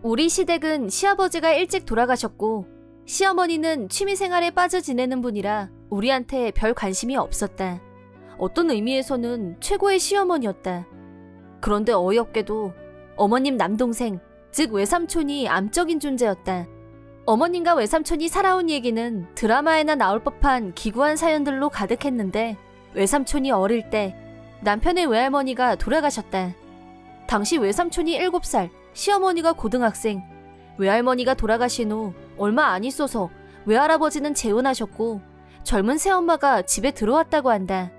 우리 시댁은 시아버지가 일찍 돌아가셨고 시어머니는 취미생활에 빠져 지내는 분이라 우리한테 별 관심이 없었다. 어떤 의미에서는 최고의 시어머니였다. 그런데 어이없게도 어머님 남동생, 즉 외삼촌이 암적인 존재였다. 어머님과 외삼촌이 살아온 얘기는 드라마에나 나올 법한 기구한 사연들로 가득했는데 외삼촌이 어릴 때 남편의 외할머니가 돌아가셨다. 당시 외삼촌이 7살, 시어머니가 고등학생, 외할머니가 돌아가신 후 얼마 안 있어서 외할아버지는 재혼하셨고 젊은 새엄마가 집에 들어왔다고 한다.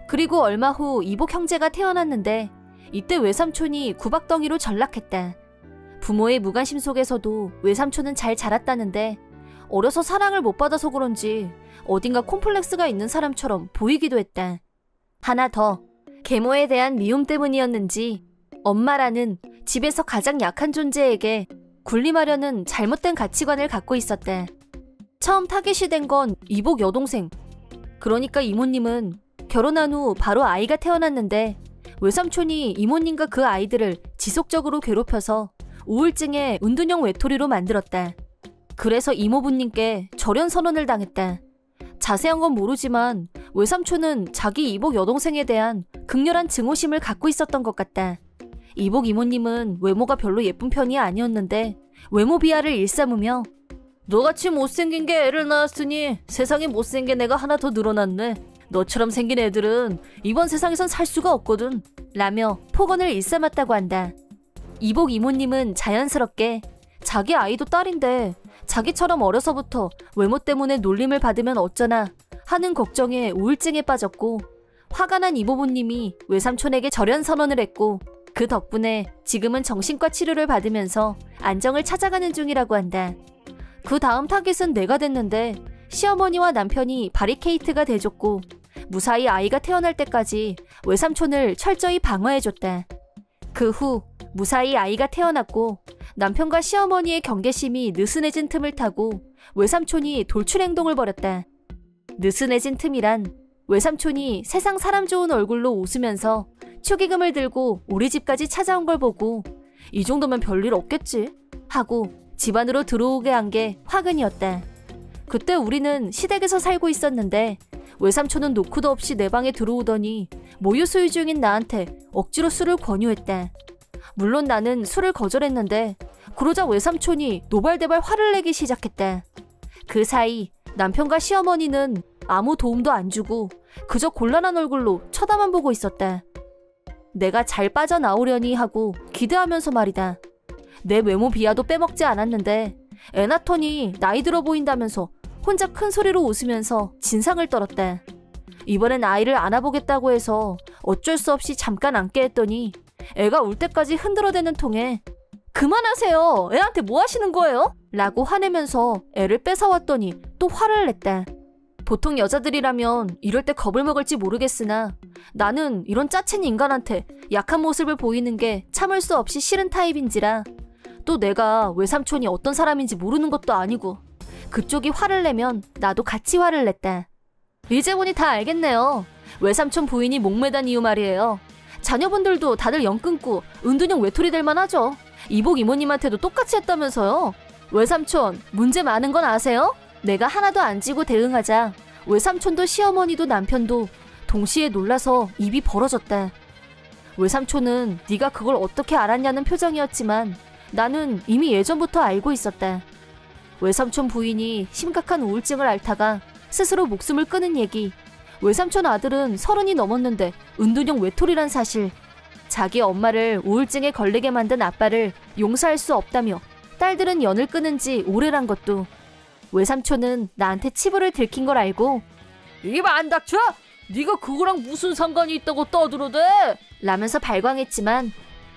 그리고 얼마 후 이복 형제가 태어났는데 이때 외삼촌이 구박덩이로 전락했다. 부모의 무관심 속에서도 외삼촌은 잘 자랐다는데 어려서 사랑을 못 받아서 그런지 어딘가 콤플렉스가 있는 사람처럼 보이기도 했다. 하나 더, 계모에 대한 미움 때문이었는지 엄마라는 집에서 가장 약한 존재에게 군림하려는 잘못된 가치관을 갖고 있었다. 처음 타겟이 된 건 이복 여동생. 그러니까 이모님은 결혼한 후 바로 아이가 태어났는데 외삼촌이 이모님과 그 아이들을 지속적으로 괴롭혀서 우울증에 은둔형 외톨이로 만들었다. 그래서 이모부님께 절연 선언을 당했다. 자세한 건 모르지만 외삼촌은 자기 이복 여동생에 대한 극렬한 증오심을 갖고 있었던 것 같다. 이복 이모님은 외모가 별로 예쁜 편이 아니었는데 외모 비하를 일삼으며 너같이 못생긴 게 애를 낳았으니 세상에 못생긴 애가 하나 더 늘어났네. 너처럼 생긴 애들은 이번 세상에선 살 수가 없거든. 라며 폭언을 일삼았다고 한다. 이복 이모님은 자연스럽게 자기 아이도 딸인데 자기처럼 어려서부터 외모 때문에 놀림을 받으면 어쩌나 하는 걱정에 우울증에 빠졌고 화가 난 이모부님이 외삼촌에게 절연 선언을 했고 그 덕분에 지금은 정신과 치료를 받으면서 안정을 찾아가는 중이라고 한다. 그 다음 타깃은 내가 됐는데 시어머니와 남편이 바리케이트가 돼줬고 무사히 아이가 태어날 때까지 외삼촌을 철저히 방어해줬다. 그 후 무사히 아이가 태어났고 남편과 시어머니의 경계심이 느슨해진 틈을 타고 외삼촌이 돌출 행동을 벌였다. 느슨해진 틈이란 외삼촌이 세상 사람 좋은 얼굴로 웃으면서 축의금을 들고 우리 집까지 찾아온 걸 보고 이 정도면 별일 없겠지 하고 집 안으로 들어오게 한 게 화근이었다. 그때 우리는 시댁에서 살고 있었는데 외삼촌은 노크도 없이 내 방에 들어오더니 모유 수유 중인 나한테 억지로 술을 권유했다. 물론 나는 술을 거절했는데 그러자 외삼촌이 노발대발 화를 내기 시작했다. 그 사이 남편과 시어머니는 아무 도움도 안 주고 그저 곤란한 얼굴로 쳐다만 보고 있었다. 내가 잘 빠져나오려니 하고 기대하면서 말이다. 내 외모 비하도 빼먹지 않았는데 애 낳더니 나이 들어 보인다면서 혼자 큰 소리로 웃으면서 진상을 떨었다. 이번엔 아이를 안아보겠다고 해서 어쩔 수 없이 잠깐 안게 했더니 애가 울 때까지 흔들어대는 통에 그만하세요. 애한테 뭐 하시는 거예요? 라고 화내면서 애를 뺏어왔더니 또 화를 냈다. 보통 여자들이라면 이럴 때 겁을 먹을지 모르겠으나 나는 이런 짜친 인간한테 약한 모습을 보이는 게 참을 수 없이 싫은 타입인지라 또 내가 외삼촌이 어떤 사람인지 모르는 것도 아니고 그쪽이 화를 내면 나도 같이 화를 냈다. 이제 보니 다 알겠네요. 외삼촌 부인이 목매단 이유 말이에요. 자녀분들도 다들 영 끊고 은둔형 외톨이 될만 하죠. 이복 이모님한테도 똑같이 했다면서요. 외삼촌 문제 많은 건 아세요? 내가 하나도 안 지고 대응하자 외삼촌도 시어머니도 남편도 동시에 놀라서 입이 벌어졌다. 외삼촌은 네가 그걸 어떻게 알았냐는 표정이었지만 나는 이미 예전부터 알고 있었다. 외삼촌 부인이 심각한 우울증을 앓다가 스스로 목숨을 끊은 얘기, 외삼촌 아들은 30이 넘었는데 은둔형 외톨이란 사실, 자기 엄마를 우울증에 걸리게 만든 아빠를 용서할 수 없다며 딸들은 연을 끊은 지 오래란 것도 외삼촌은 나한테 치부를 들킨 걸 알고 입 안 닥쳐? 네가 그거랑 무슨 상관이 있다고 떠들어대? 라면서 발광했지만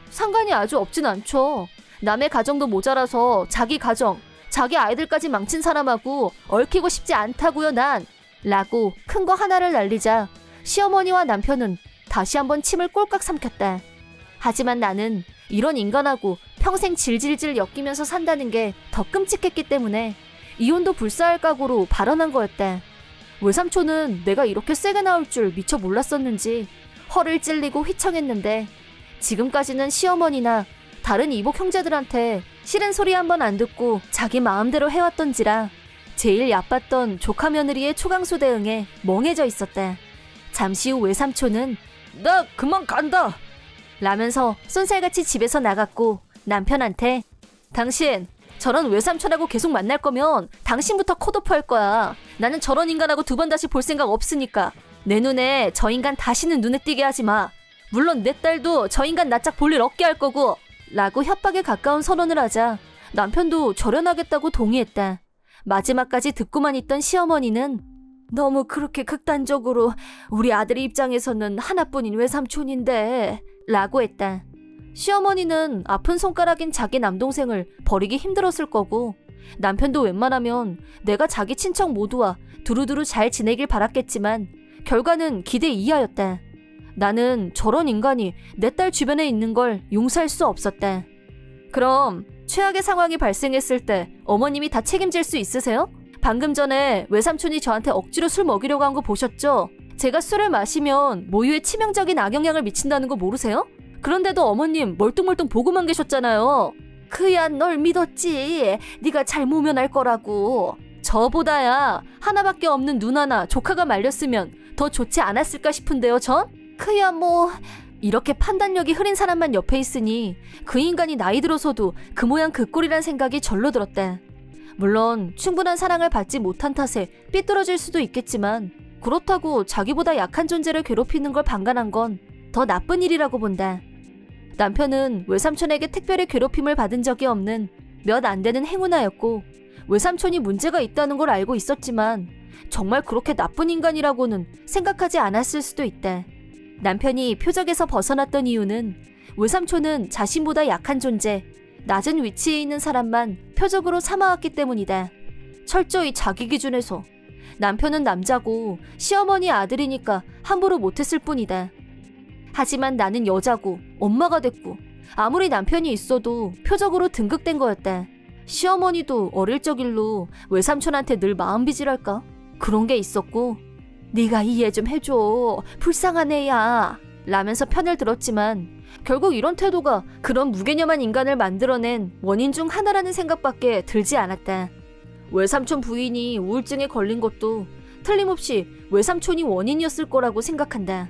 상관이 아주 없진 않죠. 남의 가정도 모자라서 자기 가정, 자기 아이들까지 망친 사람하고 얽히고 싶지 않다고요 난. 라고 큰 거 하나를 날리자 시어머니와 남편은 다시 한번 침을 꼴깍 삼켰다. 하지만 나는 이런 인간하고 평생 질질질 엮이면서 산다는 게 더 끔찍했기 때문에 이혼도 불사할 각오로 발언한 거였다. 외삼촌은 내가 이렇게 세게 나올 줄 미처 몰랐었는지 허를 찔리고 휘청했는데 지금까지는 시어머니나 다른 이복 형제들한테 싫은 소리 한 번 안 듣고 자기 마음대로 해왔던지라 제일 얕봤던 조카 며느리의 초강수 대응에 멍해져 있었다. 잠시 후 외삼촌은 나 그만 간다. 라면서 쏜살같이 집에서 나갔고 남편한테 당신 저런 외삼촌하고 계속 만날 거면 당신부터 컷오프 할 거야. 나는 저런 인간하고 두 번 다시 볼 생각 없으니까 내 눈에 저 인간 다시는 눈에 띄게 하지 마. 물론 내 딸도 저 인간 낯짝 볼 일 없게 할 거고 라고 협박에 가까운 선언을 하자 남편도 절연하겠다고 동의했다. 마지막까지 듣고만 있던 시어머니는 너무 그렇게 극단적으로 우리 아들 입장에서는 하나뿐인 외삼촌인데 라고 했다. 시어머니는 아픈 손가락인 자기 남동생을 버리기 힘들었을 거고 남편도 웬만하면 내가 자기 친척 모두와 두루두루 잘 지내길 바랐겠지만 결과는 기대 이하였다. 나는 저런 인간이 내 딸 주변에 있는 걸 용서할 수 없었다. 그럼 최악의 상황이 발생했을 때 어머님이 다 책임질 수 있으세요? 방금 전에 외삼촌이 저한테 억지로 술 먹이려고 한 거 보셨죠? 제가 술을 마시면 모유에 치명적인 악영향을 미친다는 거 모르세요? 그런데도 어머님 멀뚱멀뚱 보고만 계셨잖아요. 그야 널 믿었지. 네가 잘 모면할 거라고. 저보다야 하나밖에 없는 누나나 조카가 말렸으면 더 좋지 않았을까 싶은데요, 전? 그야 뭐... 이렇게 판단력이 흐린 사람만 옆에 있으니 그 인간이 나이 들어서도 그 모양 그 꼴이란 생각이 절로 들었다. 물론 충분한 사랑을 받지 못한 탓에 삐뚤어질 수도 있겠지만 그렇다고 자기보다 약한 존재를 괴롭히는 걸 방관한 건 더 나쁜 일이라고 본다. 남편은 외삼촌에게 특별히 괴롭힘을 받은 적이 없는 몇 안 되는 행운아였고 외삼촌이 문제가 있다는 걸 알고 있었지만 정말 그렇게 나쁜 인간이라고는 생각하지 않았을 수도 있다. 남편이 표적에서 벗어났던 이유는 외삼촌은 자신보다 약한 존재, 낮은 위치에 있는 사람만 표적으로 삼아왔기 때문이다. 철저히 자기 기준에서. 남편은 남자고 시어머니 아들이니까 함부로 못했을 뿐이다. 하지만 나는 여자고 엄마가 됐고 아무리 남편이 있어도 표적으로 등극된 거였다. 시어머니도 어릴 적 일로 외삼촌한테 늘 마음비질할까? 그런 게 있었고 네가 이해 좀 해줘. 불쌍한 애야. 라면서 편을 들었지만 결국 이런 태도가 그런 무개념한 인간을 만들어낸 원인 중 하나라는 생각밖에 들지 않았다. 외삼촌 부인이 우울증에 걸린 것도 틀림없이 외삼촌이 원인이었을 거라고 생각한다.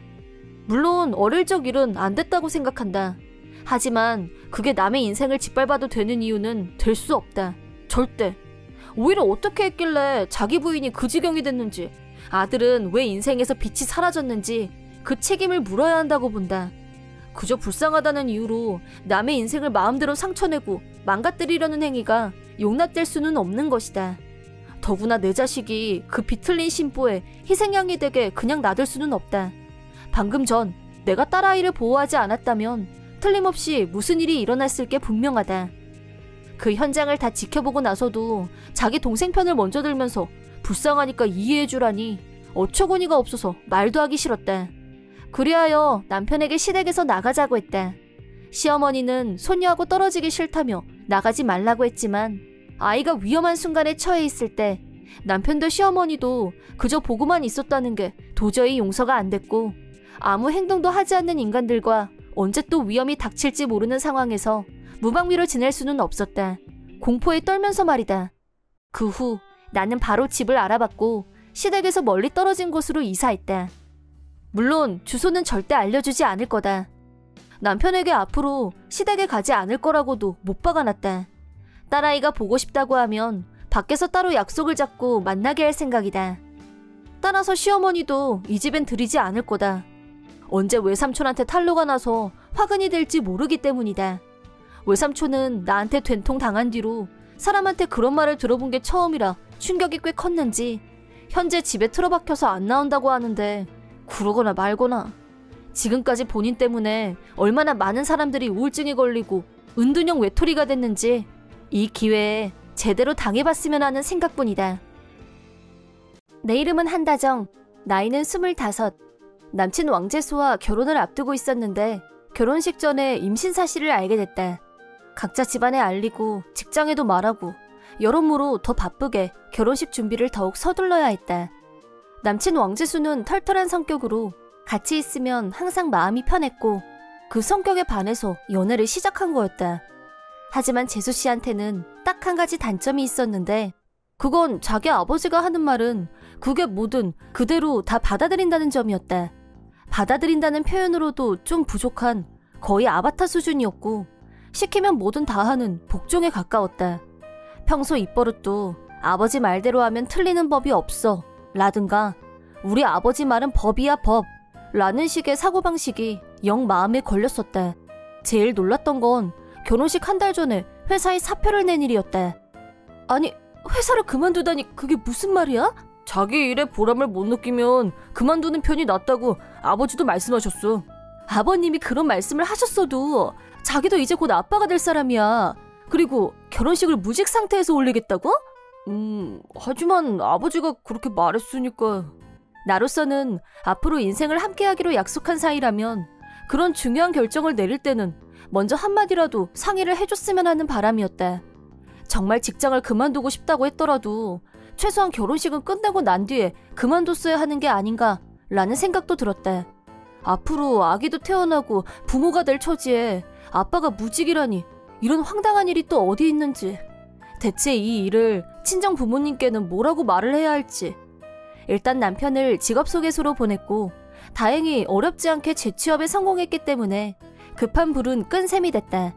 물론 어릴 적 일은 안 됐다고 생각한다. 하지만 그게 남의 인생을 짓밟아도 되는 이유는 될 수 없다. 절대. 오히려 어떻게 했길래 자기 부인이 그 지경이 됐는지, 아들은 왜 인생에서 빛이 사라졌는지 그 책임을 물어야 한다고 본다. 그저 불쌍하다는 이유로 남의 인생을 마음대로 상처내고 망가뜨리려는 행위가 용납될 수는 없는 것이다. 더구나 내 자식이 그 비틀린 심보에 희생양이 되게 그냥 놔둘 수는 없다. 방금 전 내가 딸아이를 보호하지 않았다면 틀림없이 무슨 일이 일어났을 게 분명하다. 그 현장을 다 지켜보고 나서도 자기 동생 편을 먼저 들면서 불쌍하니까 이해해주라니 어처구니가 없어서 말도 하기 싫었다. 그리하여 남편에게 시댁에서 나가자고 했다. 시어머니는 손녀하고 떨어지기 싫다며 나가지 말라고 했지만 아이가 위험한 순간에 처해 있을 때 남편도 시어머니도 그저 보고만 있었다는 게 도저히 용서가 안 됐고 아무 행동도 하지 않는 인간들과 언제 또 위험이 닥칠지 모르는 상황에서 무방비로 지낼 수는 없었다. 공포에 떨면서 말이다. 그 후 나는 바로 집을 알아봤고 시댁에서 멀리 떨어진 곳으로 이사했다. 물론 주소는 절대 알려주지 않을 거다. 남편에게 앞으로 시댁에 가지 않을 거라고도 못 박아놨다. 딸아이가 보고 싶다고 하면 밖에서 따로 약속을 잡고 만나게 할 생각이다. 따라서 시어머니도 이 집엔 들이지 않을 거다. 언제 외삼촌한테 탄로가 나서 화근이 될지 모르기 때문이다. 외삼촌은 나한테 된통 당한 뒤로 사람한테 그런 말을 들어본 게 처음이라 충격이 꽤 컸는지 현재 집에 틀어박혀서 안 나온다고 하는데 그러거나 말거나 지금까지 본인 때문에 얼마나 많은 사람들이 우울증에 걸리고 은둔형 외톨이가 됐는지 이 기회에 제대로 당해봤으면 하는 생각뿐이다. 내 이름은 한다정, 나이는 25. 남친 왕재수와 결혼을 앞두고 있었는데 결혼식 전에 임신 사실을 알게 됐다. 각자 집안에 알리고 직장에도 말하고 여러모로 더 바쁘게 결혼식 준비를 더욱 서둘러야 했다. 남친 왕재수는 털털한 성격으로 같이 있으면 항상 마음이 편했고 그 성격에 반해서 연애를 시작한 거였다. 하지만 재수 씨한테는 딱 한 가지 단점이 있었는데 그건 자기 아버지가 하는 말은 그게 뭐든 그대로 다 받아들인다는 점이었다. 받아들인다는 표현으로도 좀 부족한 거의 아바타 수준이었고 시키면 뭐든 다 하는 복종에 가까웠다. 평소 입버릇도 아버지 말대로 하면 틀리는 법이 없어 라든가 우리 아버지 말은 법이야 법 라는 식의 사고방식이 영 마음에 걸렸었다. 제일 놀랐던 건 결혼식 한 달 전에 회사에 사표를 낸 일이었다. 아니 회사를 그만두다니 그게 무슨 말이야? 자기 일에 보람을 못 느끼면 그만두는 편이 낫다고 아버지도 말씀하셨어. 아버님이 그런 말씀을 하셨어도 자기도 이제 곧 아빠가 될 사람이야. 그리고 결혼식을 무직 상태에서 올리겠다고? 하지만 아버지가 그렇게 말했으니까. 나로서는 앞으로 인생을 함께하기로 약속한 사이라면 그런 중요한 결정을 내릴 때는 먼저 한마디라도 상의를 해줬으면 하는 바람이었다. 정말 직장을 그만두고 싶다고 했더라도 최소한 결혼식은 끝내고 난 뒤에 그만뒀어야 하는 게 아닌가 라는 생각도 들었다. 앞으로 아기도 태어나고 부모가 될 처지에 아빠가 무직이라니 이런 황당한 일이 또 어디 있는지. 대체 이 일을 친정 부모님께는 뭐라고 말을 해야 할지. 일단 남편을 직업 소개소로 보냈고 다행히 어렵지 않게 재취업에 성공했기 때문에 급한 불은 끈 셈이 됐다.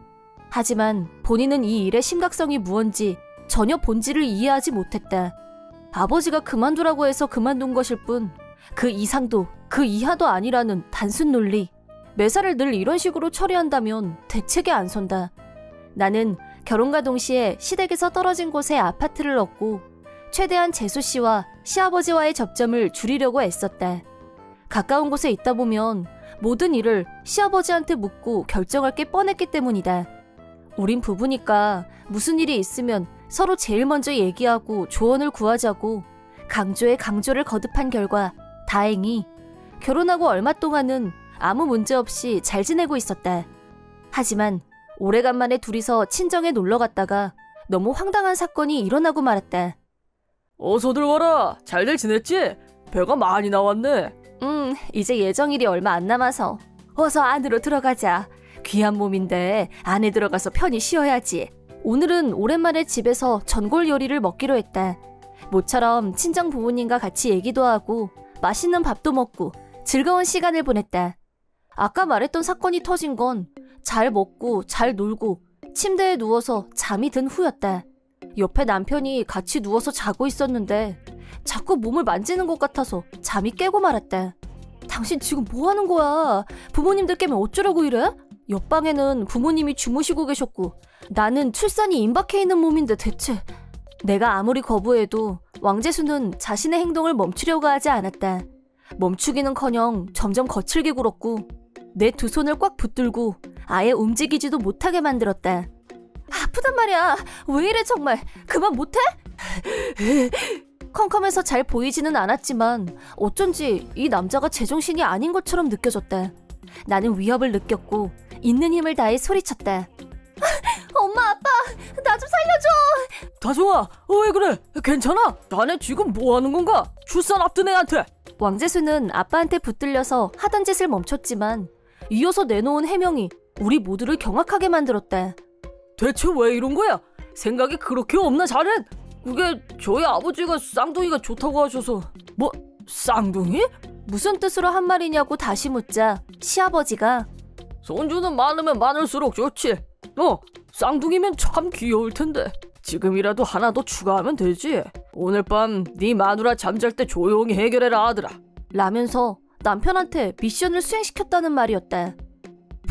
하지만 본인은 이 일의 심각성이 무언지 전혀 본질을 이해하지 못했다. 아버지가 그만두라고 해서 그만둔 것일 뿐 그 이상도 그 이하도 아니라는 단순 논리. 매사를 늘 이런 식으로 처리한다면 대책에 안 선다. 나는 결혼과 동시에 시댁에서 떨어진 곳에 아파트를 얻고 최대한 재수 씨와 시아버지와의 접점을 줄이려고 애썼다. 가까운 곳에 있다 보면 모든 일을 시아버지한테 묻고 결정할 게 뻔했기 때문이다. 우린 부부니까 무슨 일이 있으면 서로 제일 먼저 얘기하고 조언을 구하자고 강조에 강조를 거듭한 결과 다행히 결혼하고 얼마 동안은 아무 문제 없이 잘 지내고 있었다. 하지만 오래간만에 둘이서 친정에 놀러 갔다가 너무 황당한 사건이 일어나고 말았다. 어서들 와라. 잘들 지냈지? 배가 많이 나왔네. 이제 예정일이 얼마 안 남아서 어서 안으로 들어가자. 귀한 몸인데 안에 들어가서 편히 쉬어야지. 오늘은 오랜만에 집에서 전골 요리를 먹기로 했다. 모처럼 친정 부모님과 같이 얘기도 하고 맛있는 밥도 먹고 즐거운 시간을 보냈다. 아까 말했던 사건이 터진 건 잘 먹고 잘 놀고 침대에 누워서 잠이 든 후였다. 옆에 남편이 같이 누워서 자고 있었는데 자꾸 몸을 만지는 것 같아서 잠이 깨고 말았다. 당신 지금 뭐 하는 거야? 부모님들 깨면 어쩌려고 이래? 옆방에는 부모님이 주무시고 계셨고 나는 출산이 임박해 있는 몸인데 대체. 내가 아무리 거부해도 왕재수는 자신의 행동을 멈추려고 하지 않았다. 멈추기는커녕 점점 거칠게 굴었고 내 두 손을 꽉 붙들고 아예 움직이지도 못하게 만들었다. 아프단 말이야. 왜 이래 정말. 그만 못해? 컴컴해서 잘 보이지는 않았지만 어쩐지 이 남자가 제정신이 아닌 것처럼 느껴졌다. 나는 위협을 느꼈고 있는 힘을 다해 소리쳤다. 엄마 아빠 나 좀 살려줘. 다솜아 왜 그래? 괜찮아? 나네 지금 뭐 하는 건가? 출산 앞둔 애한테. 왕재수는 아빠한테 붙들려서 하던 짓을 멈췄지만 이어서 내놓은 해명이 우리 모두를 경악하게 만들었다. 대체 왜 이런 거야? 생각이 그렇게 없나 자넨? 그게 저희 아버지가 쌍둥이가 좋다고 하셔서. 뭐 쌍둥이? 무슨 뜻으로 한 말이냐고 다시 묻자 시아버지가 손주는 많으면 많을수록 좋지. 쌍둥이면 참 귀여울 텐데 지금이라도 하나 더 추가하면 되지. 오늘 밤 네 마누라 잠잘 때 조용히 해결해라 아들아 라면서 남편한테 미션을 수행시켰다는 말이었다.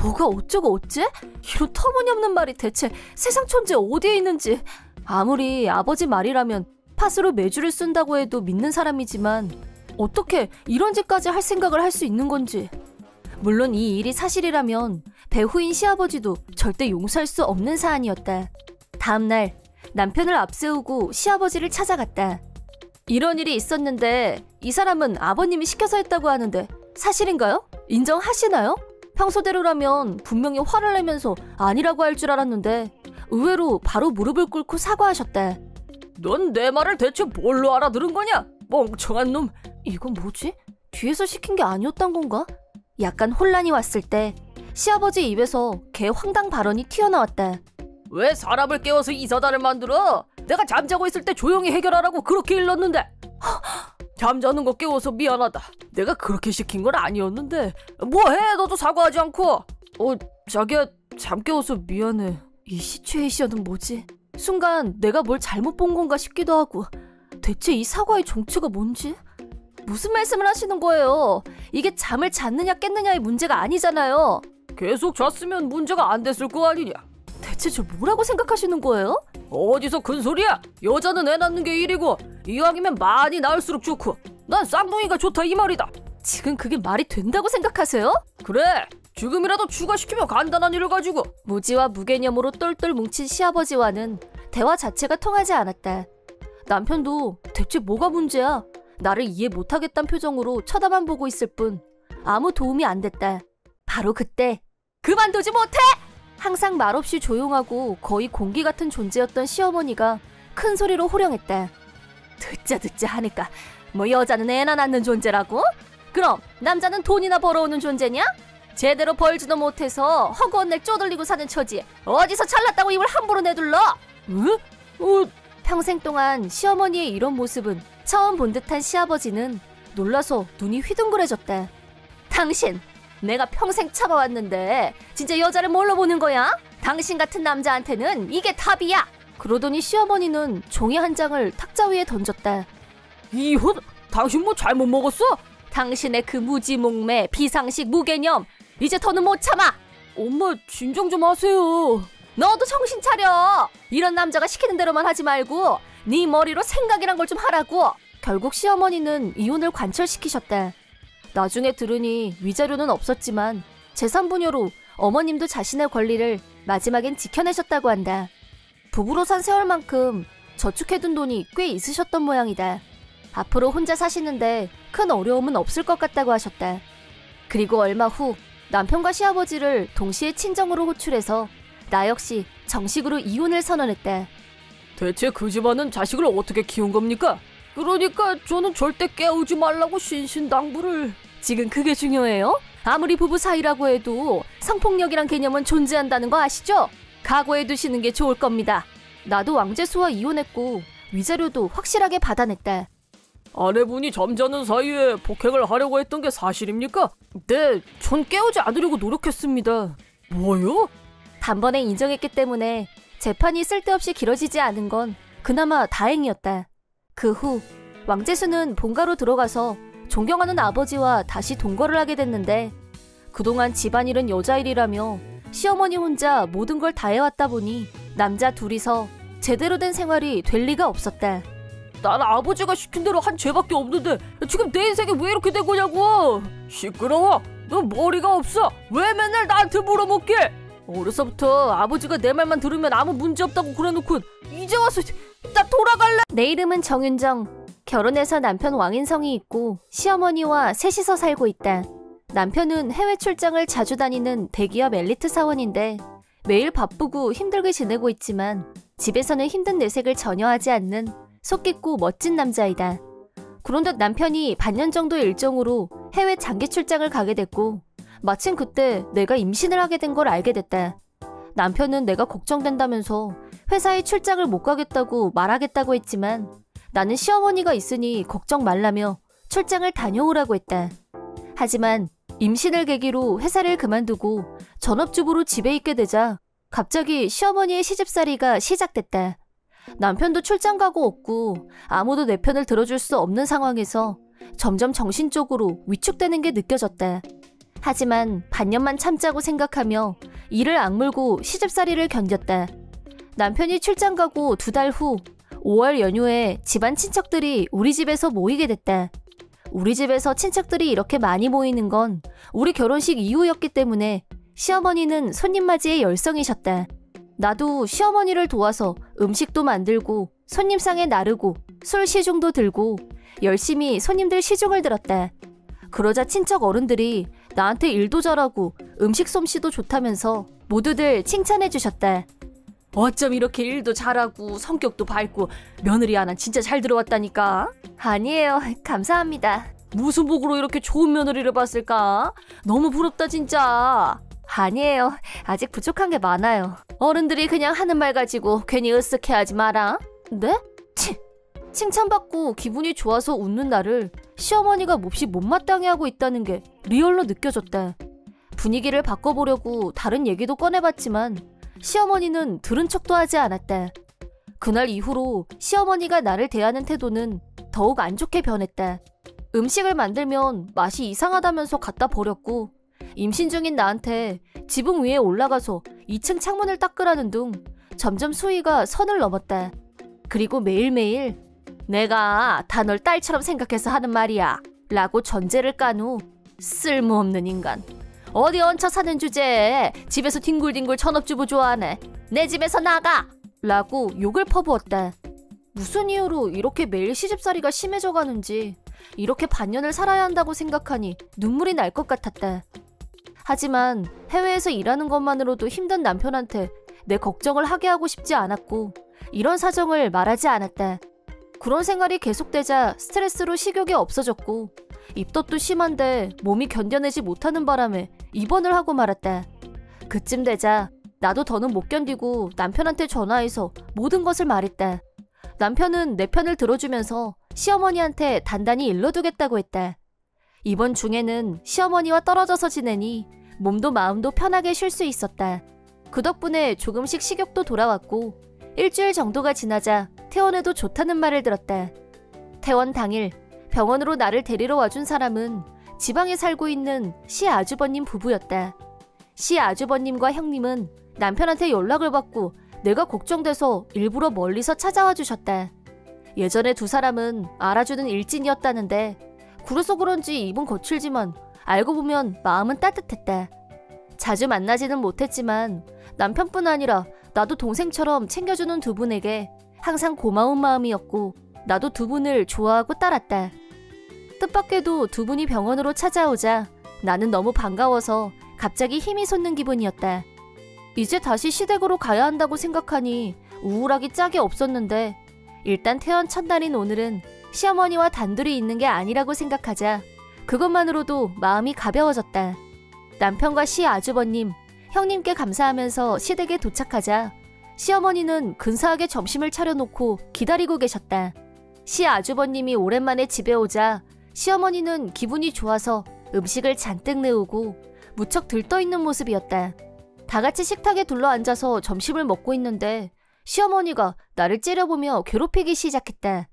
뭐가 어쩌고 어째? 이런 터무니없는 말이 대체 세상 천재 어디에 있는지. 아무리 아버지 말이라면 팥으로 매주를 쓴다고 해도 믿는 사람이지만 어떻게 이런 짓까지 할 생각을 할 수 있는 건지. 물론 이 일이 사실이라면 배후인 시아버지도 절대 용서할 수 없는 사안이었다. 다음날 남편을 앞세우고 시아버지를 찾아갔다. 이런 일이 있었는데 이 사람은 아버님이 시켜서 했다고 하는데 사실인가요? 인정하시나요? 평소대로라면 분명히 화를 내면서 아니라고 할 줄 알았는데 의외로 바로 무릎을 꿇고 사과하셨다. 넌 내 말을 대체 뭘로 알아들은 거냐? 멍청한 놈. 이건 뭐지? 뒤에서 시킨 게 아니었단 건가? 약간 혼란이 왔을 때 시아버지 입에서 개 황당 발언이 튀어나왔다. 왜 사람을 깨워서 이사단을 만들어? 내가 잠자고 있을 때 조용히 해결하라고 그렇게 일렀는데. 잠자는 거 깨워서 미안하다. 내가 그렇게 시킨 건 아니었는데. 뭐해? 너도 사과하지 않고. 자기야, 잠 깨워서 미안해. 이 시츄에이션은 뭐지? 순간 내가 뭘 잘못 본 건가 싶기도 하고. 대체 이 사과의 정체가 뭔지? 무슨 말씀을 하시는 거예요? 이게 잠을 잤느냐 깼느냐의 문제가 아니잖아요. 계속 잤으면 문제가 안 됐을 거 아니냐. 대체 저 뭐라고 생각하시는 거예요? 어디서 큰 소리야? 여자는 애 낳는 게 일이고 이왕이면 많이 낳을수록 좋고 난 쌍둥이가 좋다 이 말이다. 지금 그게 말이 된다고 생각하세요? 그래, 지금이라도 추가시키면 간단한 일을 가지고. 무지와 무개념으로 똘똘 뭉친 시아버지와는 대화 자체가 통하지 않았다. 남편도 대체 뭐가 문제야? 나를 이해 못하겠다는 표정으로 쳐다만 보고 있을 뿐 아무 도움이 안 됐다. 바로 그때 그만두지 못해! 항상 말없이 조용하고 거의 공기 같은 존재였던 시어머니가 큰 소리로 호령했다. 듣자 하니까 뭐 여자는 애나 낳는 존재라고? 그럼 남자는 돈이나 벌어오는 존재냐? 제대로 벌지도 못해서 허구한 날 쪼들리고 사는 처지에 어디서 잘났다고 입을 함부로 내둘러? 응? 평생 동안 시어머니의 이런 모습은 처음 본 듯한 시아버지는 놀라서 눈이 휘둥그레졌다. 당신, 내가 평생 참아왔는데 진짜 여자를 뭘로 보는 거야? 당신 같은 남자한테는 이게 답이야! 그러더니 시어머니는 종이 한 장을 탁자 위에 던졌다. 이혼? 당신 뭐 잘못 먹었어? 당신의 그 무지몽매, 비상식, 무개념 이제 더는 못 참아! 엄마, 진정 좀 하세요. 너도 정신 차려! 이런 남자가 시키는 대로만 하지 말고 네 머리로 생각이란 걸 좀 하라고! 결국 시어머니는 이혼을 관철시키셨다. 나중에 들으니 위자료는 없었지만 재산분여로 어머님도 자신의 권리를 마지막엔 지켜내셨다고 한다. 부부로 산 세월만큼 저축해둔 돈이 꽤 있으셨던 모양이다. 앞으로 혼자 사시는데 큰 어려움은 없을 것 같다고 하셨다. 그리고 얼마 후 남편과 시아버지를 동시에 친정으로 호출해서 나 역시 정식으로 이혼을 선언했다. 대체 그 집안은 자식을 어떻게 키운 겁니까? 그러니까 저는 절대 깨우지 말라고 신신당부를. 지금 그게 중요해요? 아무리 부부 사이라고 해도 성폭력이란 개념은 존재한다는 거 아시죠? 각오해 두시는 게 좋을 겁니다. 나도 왕재수와 이혼했고 위자료도 확실하게 받아냈다. 아내분이 잠자는 사이에 폭행을 하려고 했던 게 사실입니까? 네, 전 깨우지 않으려고 노력했습니다. 뭐요? 단번에 인정했기 때문에 재판이 쓸데없이 길어지지 않은 건 그나마 다행이었다. 그 후 왕재수는 본가로 들어가서 존경하는 아버지와 다시 동거를 하게 됐는데 그동안 집안일은 여자일이라며 시어머니 혼자 모든 걸 다 해왔다 보니 남자 둘이서 제대로 된 생활이 될 리가 없었다. 난 아버지가 시킨 대로 한 죄밖에 없는데 지금 내 인생이 왜 이렇게 된 거냐고. 시끄러워. 너 머리가 없어. 왜 맨날 나한테 물어먹게. 어려서부터 아버지가 내 말만 들으면 아무 문제 없다고 그래놓고 이제 와서 나 돌아갈래. 내 이름은 정윤정. 결혼해서 남편 왕인성이 있고 시어머니와 셋이서 살고 있다. 남편은 해외 출장을 자주 다니는 대기업 엘리트 사원인데 매일 바쁘고 힘들게 지내고 있지만 집에서는 힘든 내색을 전혀 하지 않는 속 깊고 멋진 남자이다. 그런데 남편이 반년 정도의 일정으로 해외 장기 출장을 가게 됐고 마침 그때 내가 임신을 하게 된 걸 알게 됐다. 남편은 내가 걱정된다면서 회사에 출장을 못 가겠다고 말하겠다고 했지만 나는 시어머니가 있으니 걱정 말라며 출장을 다녀오라고 했다. 하지만 임신을 계기로 회사를 그만두고 전업주부로 집에 있게 되자 갑자기 시어머니의 시집살이가 시작됐다. 남편도 출장 가고 없고 아무도 내 편을 들어줄 수 없는 상황에서 점점 정신적으로 위축되는 게 느껴졌다. 하지만 반년만 참자고 생각하며 이를 악물고 시집살이를 견뎠다. 남편이 출장 가고 2달 후 5월 연휴에 집안 친척들이 우리 집에서 모이게 됐다. 우리 집에서 친척들이 이렇게 많이 모이는 건 우리 결혼식 이후였기 때문에 시어머니는 손님 맞이에 열성이셨다. 나도 시어머니를 도와서 음식도 만들고 손님상에 나르고 술 시중도 들고 열심히 손님들 시중을 들었다. 그러자 친척 어른들이 나한테 일도 잘하고 음식 솜씨도 좋다면서 모두들 칭찬해 주셨다. 어쩜 이렇게 일도 잘하고 성격도 밝고 며느리 하나 진짜 잘 들어왔다니까. 아니에요, 감사합니다. 무슨 복으로 이렇게 좋은 며느리를 봤을까? 너무 부럽다 진짜. 아니에요. 아직 부족한 게 많아요. 어른들이 그냥 하는 말 가지고 괜히 으쓱해하지 마라. 네? 칭찬받고 기분이 좋아서 웃는 나를 시어머니가 몹시 못마땅해 하고 있다는 게 리얼로 느껴졌다. 분위기를 바꿔보려고 다른 얘기도 꺼내봤지만 시어머니는 들은 척도 하지 않았다. 그날 이후로 시어머니가 나를 대하는 태도는 더욱 안 좋게 변했다. 음식을 만들면 맛이 이상하다면서 갖다 버렸고, 임신 중인 나한테 지붕 위에 올라가서 2층 창문을 닦으라는 둥 점점 수위가 선을 넘었다. 그리고 매일매일 내가 다 널 딸처럼 생각해서 하는 말이야 라고 전제를 깐 후 쓸모없는 인간, 어디 얹혀 사는 주제에 집에서 뒹굴뒹굴 전업주부 좋아하네, 내 집에서 나가! 라고 욕을 퍼부었다. 무슨 이유로 이렇게 매일 시집살이가 심해져 가는지, 이렇게 반년을 살아야 한다고 생각하니 눈물이 날 것 같았다. 하지만 해외에서 일하는 것만으로도 힘든 남편한테 내 걱정을 하게 하고 싶지 않았고, 이런 사정을 말하지 않았다. 그런 생활이 계속되자 스트레스로 식욕이 없어졌고, 입덧도 심한데 몸이 견뎌내지 못하는 바람에 입원을 하고 말았다. 그쯤 되자 나도 더는 못 견디고 남편한테 전화해서 모든 것을 말했다. 남편은 내 편을 들어주면서 시어머니한테 단단히 일러두겠다고 했다. 이번 중에는 시어머니와 떨어져서 지내니 몸도 마음도 편하게 쉴 수 있었다. 그 덕분에 조금씩 식욕도 돌아왔고, 일주일 정도가 지나자 퇴원해도 좋다는 말을 들었다. 퇴원 당일 병원으로 나를 데리러 와준 사람은 지방에 살고 있는 시 아주버님 부부였다. 시 아주버님과 형님은 남편한테 연락을 받고 내가 걱정돼서 일부러 멀리서 찾아와 주셨다. 예전에 두 사람은 알아주는 일진이었다는데, 그래서 그런지 입은 거칠지만 알고 보면 마음은 따뜻했다. 자주 만나지는 못했지만 남편뿐 아니라 나도 동생처럼 챙겨주는 두 분에게 항상 고마운 마음이었고, 나도 두 분을 좋아하고 따랐다. 뜻밖에도 두 분이 병원으로 찾아오자 나는 너무 반가워서 갑자기 힘이 솟는 기분이었다. 이제 다시 시댁으로 가야 한다고 생각하니 우울하기 짝이 없었는데, 일단 퇴원 첫날인 오늘은 시어머니와 단둘이 있는 게 아니라고 생각하자 그것만으로도 마음이 가벼워졌다. 남편과 시 아주버님, 형님께 감사하면서 시댁에 도착하자 시어머니는 근사하게 점심을 차려놓고 기다리고 계셨다. 시 아주버님이 오랜만에 집에 오자 시어머니는 기분이 좋아서 음식을 잔뜩 내오고 무척 들떠있는 모습이었다. 다 같이 식탁에 둘러앉아서 점심을 먹고 있는데 시어머니가 나를 째려보며 괴롭히기 시작했다.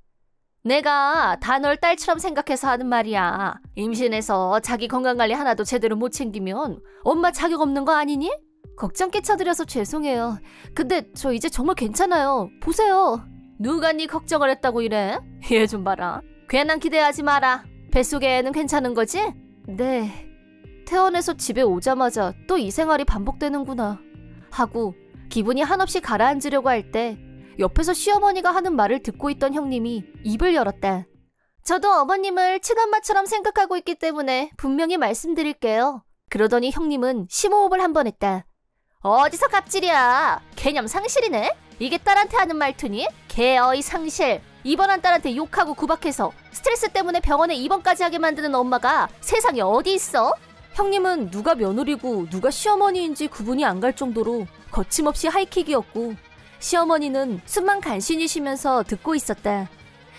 내가 다 널 딸처럼 생각해서 하는 말이야. 임신해서 자기 건강관리 하나도 제대로 못 챙기면 엄마 자격 없는 거 아니니? 걱정 끼쳐드려서 죄송해요. 근데 저 이제 정말 괜찮아요. 보세요. 누가 네 걱정을 했다고 이래? 얘 좀 봐라. 괜한 기대하지 마라. 뱃속에 애는 괜찮은 거지? 네. 퇴원해서 집에 오자마자 또 이 생활이 반복되는구나 하고 기분이 한없이 가라앉으려고 할 때 옆에서 시어머니가 하는 말을 듣고 있던 형님이 입을 열었다. 저도 어머님을 친엄마처럼 생각하고 있기 때문에 분명히 말씀드릴게요. 그러더니 형님은 심호흡을 한 번 했다. 어디서 갑질이야. 개념 상실이네. 이게 딸한테 하는 말투니? 개어이 상실. 입원한 딸한테 욕하고 구박해서 스트레스 때문에 병원에 입원까지 하게 만드는 엄마가 세상에 어디 있어? 형님은 누가 며느리고 누가 시어머니인지 구분이 안 갈 정도로 거침없이 하이킥이었고, 시어머니는 숨만 간신히 쉬면서 듣고 있었다.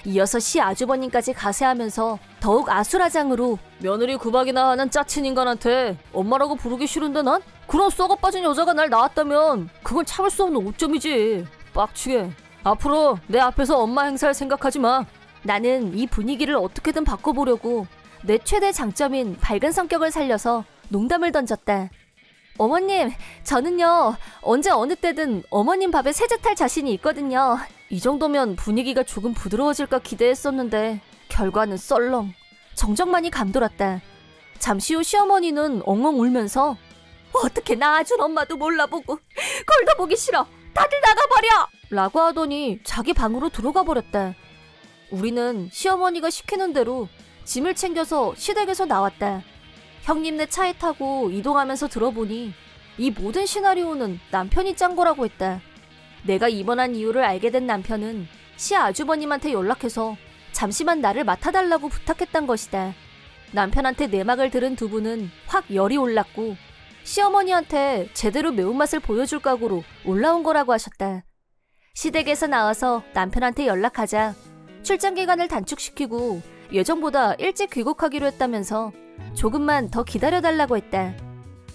이어서 시 아주버님까지 가세하면서 더욱 아수라장으로 며느리 구박이나 하는 짜친 인간한테 엄마라고 부르기 싫은데 난 그런 썩어빠진 여자가 날 낳았다면 그건 참을 수 없는 오점이지. 빡치게. 앞으로 내 앞에서 엄마 행사할 생각하지 마. 나는 이 분위기를 어떻게든 바꿔보려고 내 최대 장점인 밝은 성격을 살려서 농담을 던졌다. 어머님, 저는요 언제 어느 때든 어머님 밥에 세zet할 자신이 있거든요. 이 정도면 분위기가 조금 부드러워질까 기대했었는데 결과는 썰렁. 정적만이 감돌았다. 잠시 후 시어머니는 엉엉 울면서 어떻게 낳아준 엄마도 몰라보고 꼴도 보기 싫어. 다들 나가버려! 라고 하더니 자기 방으로 들어가 버렸다. 우리는 시어머니가 시키는 대로 짐을 챙겨서 시댁에서 나왔다. 형님네 차에 타고 이동하면서 들어보니 이 모든 시나리오는 남편이 짠 거라고 했다. 내가 입원한 이유를 알게 된 남편은 시 아주버님한테 연락해서 잠시만 나를 맡아달라고 부탁했단 것이다. 남편한테 내막을 들은 두 분은 확 열이 올랐고 시어머니한테 제대로 매운맛을 보여줄 각오로 올라온 거라고 하셨다. 시댁에서 나와서 남편한테 연락하자 출장 기간을 단축시키고 예정보다 일찍 귀국하기로 했다면서 조금만 더 기다려달라고 했다.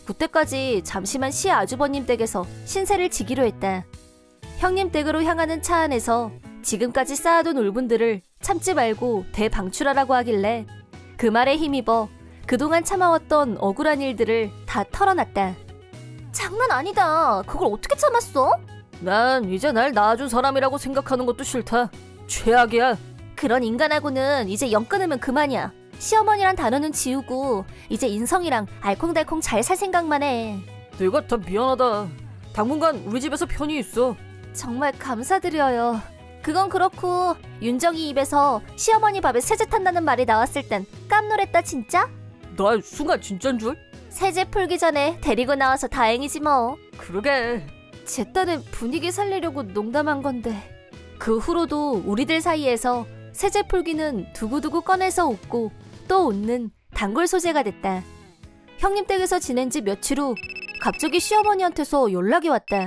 그때까지 잠시만 시아주버님 댁에서 신세를 지기로 했다. 형님 댁으로 향하는 차 안에서 지금까지 쌓아둔 울분들을 참지 말고 대방출하라고 하길래 그 말에 힘입어 그동안 참아왔던 억울한 일들을 다 털어놨다. 장난 아니다. 그걸 어떻게 참았어? 난 이제 날 낳아준 사람이라고 생각하는 것도 싫다. 최악이야. 그런 인간하고는 이제 영 끊으면 그만이야. 시어머니란 단어는 지우고 이제 인성이랑 알콩달콩 잘 살 생각만 해. 내가 다 미안하다. 당분간 우리 집에서 편히 있어. 정말 감사드려요. 그건 그렇고 윤정이 입에서 시어머니 밥에 세제 탄다는 말이 나왔을 땐 깜놀했다 진짜? 나 순간 진짠 줄? 세제 풀기 전에 데리고 나와서 다행이지 뭐. 그러게. 제 딸의 분위기 살리려고 농담한 건데. 그 후로도 우리들 사이에서 세제 풀기는 두고두고 꺼내서 웃고 또 웃는 단골 소재가 됐다. 형님 댁에서 지낸 지 며칠 후 갑자기 시어머니한테서 연락이 왔다.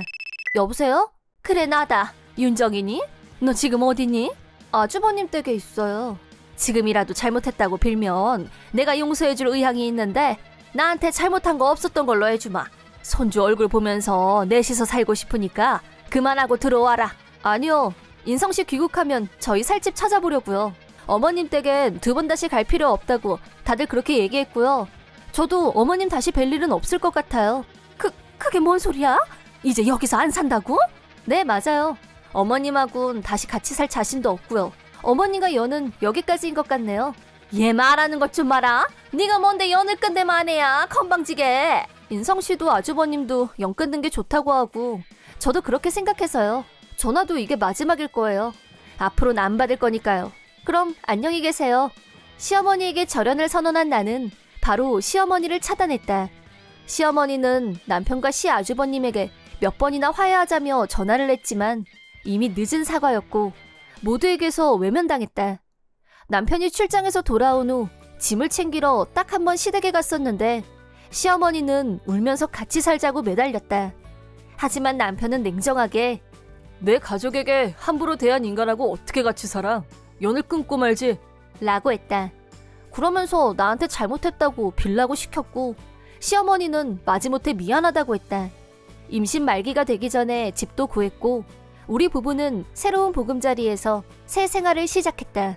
여보세요? 그래 나다. 윤정이니? 너 지금 어디니? 아주버님 댁에 있어요. 지금이라도 잘못했다고 빌면 내가 용서해줄 의향이 있는데 나한테 잘못한 거 없었던 걸로 해주마. 손주 얼굴 보면서 넷이서 살고 싶으니까 그만하고 들어와라. 아니요. 인성씨 귀국하면 저희 살 집 찾아보려고요. 어머님 댁엔 2번 다시 갈 필요 없다고 다들 그렇게 얘기했고요. 저도 어머님 다시 뵐 일은 없을 것 같아요. 그게 뭔 소리야? 이제 여기서 안 산다고? 네, 맞아요. 어머님하고는 다시 같이 살 자신도 없고요. 어머님과 연은 여기까지인 것 같네요. 얘 말하는 것 좀 마라. 네가 뭔데 연을 끝내 마네야. 건방지게. 인성씨도 아주버님도 연 끊는 게 좋다고 하고 저도 그렇게 생각해서요. 전화도 이게 마지막일 거예요. 앞으로는 안 받을 거니까요. 그럼 안녕히 계세요. 시어머니에게 절연을 선언한 나는 바로 시어머니를 차단했다. 시어머니는 남편과 시아주버님에게 몇 번이나 화해하자며 전화를 했지만 이미 늦은 사과였고 모두에게서 외면당했다. 남편이 출장에서 돌아온 후 짐을 챙기러 딱 한 번 시댁에 갔었는데 시어머니는 울면서 같이 살자고 매달렸다. 하지만 남편은 냉정하게 내 가족에게 함부로 대한 인간하고 어떻게 같이 살아? 연을 끊고 말지. 라고 했다. 그러면서 나한테 잘못했다고 빌라고 시켰고 시어머니는 마지못해 미안하다고 했다. 임신 말기가 되기 전에 집도 구했고 우리 부부는 새로운 보금자리에서 새 생활을 시작했다.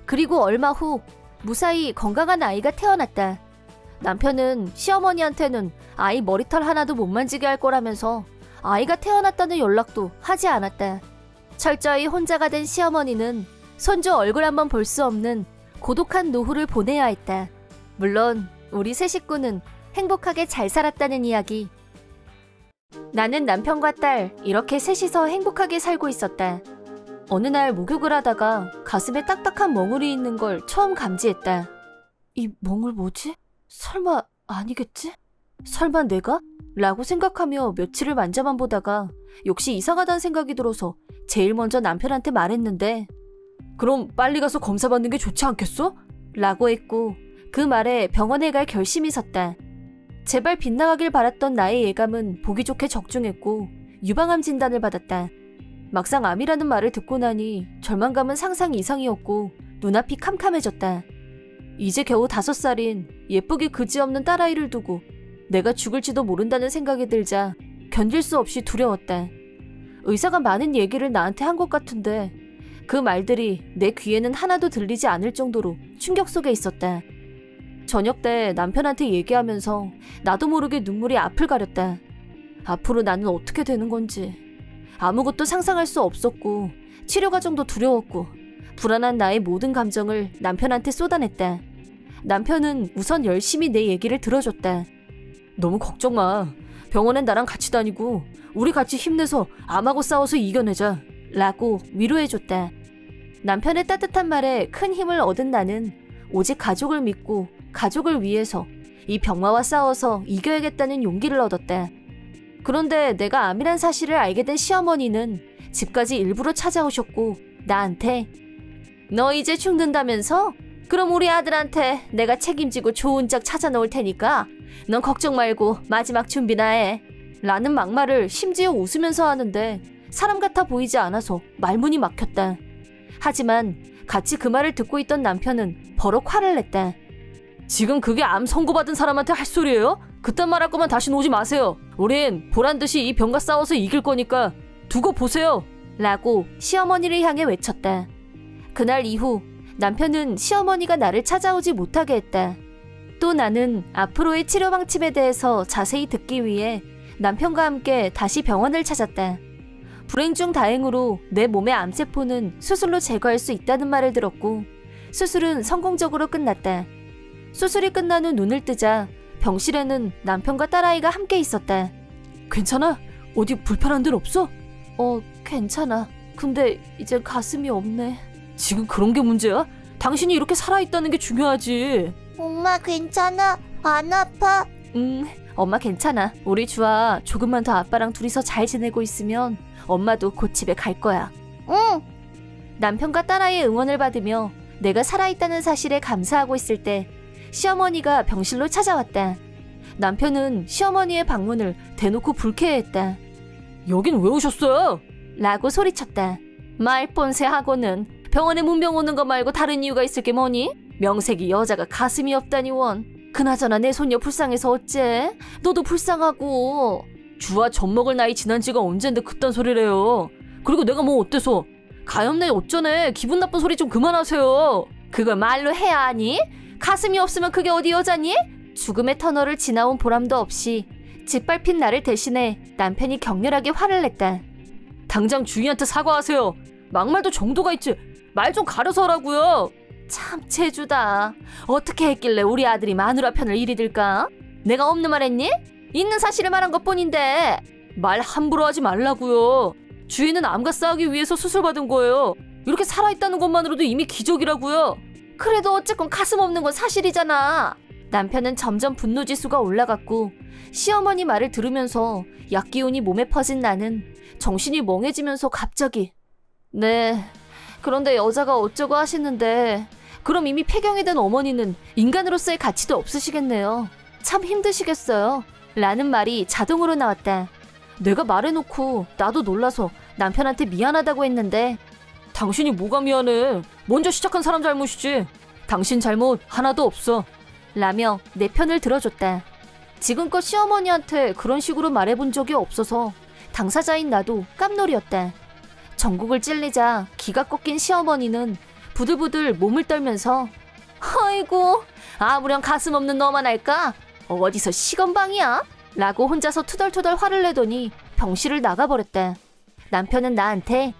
그리고 얼마 후 무사히 건강한 아이가 태어났다. 남편은 시어머니한테는 아이 머리털 하나도 못 만지게 할 거라면서 아이가 태어났다는 연락도 하지 않았다. 철저히 혼자가 된 시어머니는 손주 얼굴 한번 볼 수 없는 고독한 노후를 보내야 했다. 물론 우리 세 식구는 행복하게 잘 살았다는 이야기. 나는 남편과 딸 이렇게 셋이서 행복하게 살고 있었다. 어느 날 목욕을 하다가 가슴에 딱딱한 멍울이 있는 걸 처음 감지했다. 이 멍울 뭐지? 설마 아니겠지? 설마 내가? 라고 생각하며 며칠을 만져만 보다가 역시 이상하다는 생각이 들어서 제일 먼저 남편한테 말했는데 그럼 빨리 가서 검사받는 게 좋지 않겠어? 라고 했고 그 말에 병원에 갈 결심이 섰다. 제발 빗나가길 바랐던 나의 예감은 보기 좋게 적중했고 유방암 진단을 받았다. 막상 암이라는 말을 듣고 나니 절망감은 상상 이상이었고 눈앞이 캄캄해졌다. 이제 겨우 5살인 예쁘기 그지없는 딸아이를 두고 내가 죽을지도 모른다는 생각이 들자 견딜 수 없이 두려웠다. 의사가 많은 얘기를 나한테 한 것 같은데 그 말들이 내 귀에는 하나도 들리지 않을 정도로 충격 속에 있었다. 저녁 때 남편한테 얘기하면서 나도 모르게 눈물이 앞을 가렸다. 앞으로 나는 어떻게 되는 건지 아무것도 상상할 수 없었고 치료 과정도 두려웠고 불안한 나의 모든 감정을 남편한테 쏟아냈다. 남편은 우선 열심히 내 얘기를 들어줬다. 너무 걱정 마. 병원엔 나랑 같이 다니고 우리 같이 힘내서 암하고 싸워서 이겨내자. 라고 위로해줬다. 남편의 따뜻한 말에 큰 힘을 얻은 나는 오직 가족을 믿고 가족을 위해서 이 병마와 싸워서 이겨야겠다는 용기를 얻었다. 그런데 내가 암이란 사실을 알게 된 시어머니는 집까지 일부러 찾아오셨고 나한테 너 이제 죽는다면서? 그럼 우리 아들한테 내가 책임지고 좋은 짝 찾아놓을 테니까 넌 걱정 말고 마지막 준비나 해. 라는 막말을 심지어 웃으면서 하는데 사람 같아 보이지 않아서 말문이 막혔다. 하지만 같이 그 말을 듣고 있던 남편은 버럭 화를 냈다. 지금 그게 암 선고받은 사람한테 할 소리예요? 그딴 말 할 거면 다시는 오지 마세요. 우린 보란듯이 이 병과 싸워서 이길 거니까 두고 보세요. 라고 시어머니를 향해 외쳤다. 그날 이후 남편은 시어머니가 나를 찾아오지 못하게 했다. 또 나는 앞으로의 치료 방침에 대해서 자세히 듣기 위해 남편과 함께 다시 병원을 찾았다. 불행 중 다행으로 내 몸의 암세포는 수술로 제거할 수 있다는 말을 들었고 수술은 성공적으로 끝났다. 수술이 끝난 후 눈을 뜨자 병실에는 남편과 딸아이가 함께 있었다. 괜찮아? 어디 불편한 데 없어? 괜찮아. 근데 이제 가슴이 없네. 지금 그런 게 문제야? 당신이 이렇게 살아있다는 게 중요하지. 엄마 괜찮아? 안 아파? 엄마 괜찮아. 우리 주아 조금만 더 아빠랑 둘이서 잘 지내고 있으면 엄마도 곧 집에 갈 거야. 응. 남편과 딸아이의 응원을 받으며 내가 살아있다는 사실에 감사하고 있을 때 시어머니가 병실로 찾아왔다. 남편은 시어머니의 방문을 대놓고 불쾌해했다. 여긴 왜 오셨어요? 라고 소리쳤다. 말본세하고는 병원에 문병 오는 거 말고 다른 이유가 있을 게 뭐니? 명색이 여자가 가슴이 없다니 원. 그나저나 내 손녀 불쌍해서 어째? 너도 불쌍하고. 주아 젖먹을 나이 지난 지가 언젠데 그딴 소리래요. 그리고 내가 뭐 어때서? 가엾네 어쩌네. 기분 나쁜 소리 좀 그만하세요. 그걸 말로 해야 하니? 가슴이 없으면 그게 어디 여자니? 죽음의 터널을 지나온 보람도 없이 짓밟힌 나를 대신해 남편이 격렬하게 화를 냈다. 당장 주인한테 사과하세요. 막말도 정도가 있지. 말 좀 가려서 하라고요. 참 재주다. 어떻게 했길래 우리 아들이 마누라 편을 이리 들까? 내가 없는 말 했니? 있는 사실을 말한 것뿐인데. 말 함부로 하지 말라고요. 주인은 암과 싸우기 위해서 수술받은 거예요. 이렇게 살아있다는 것만으로도 이미 기적이라고요. 그래도 어쨌건 가슴 없는 건 사실이잖아. 남편은 점점 분노지수가 올라갔고 시어머니 말을 들으면서 약기운이 몸에 퍼진 나는 정신이 멍해지면서 갑자기 네, 그런데 여자가 어쩌고 하시는데 그럼 이미 폐경이 된 어머니는 인간으로서의 가치도 없으시겠네요. 참 힘드시겠어요. 라는 말이 자동으로 나왔다. 내가 말해놓고 나도 놀라서 남편한테 미안하다고 했는데 당신이 뭐가 미안해. 먼저 시작한 사람 잘못이지. 당신 잘못 하나도 없어. 라며 내 편을 들어줬다. 지금껏 시어머니한테 그런 식으로 말해본 적이 없어서 당사자인 나도 깜놀이었다. 전국을 찔리자 기가 꺾인 시어머니는 부들부들 몸을 떨면서 아이고 아무렴 가슴 없는 너만 할까? 어디서 시건방이야? 라고 혼자서 투덜투덜 화를 내더니 병실을 나가버렸다. 남편은 나한테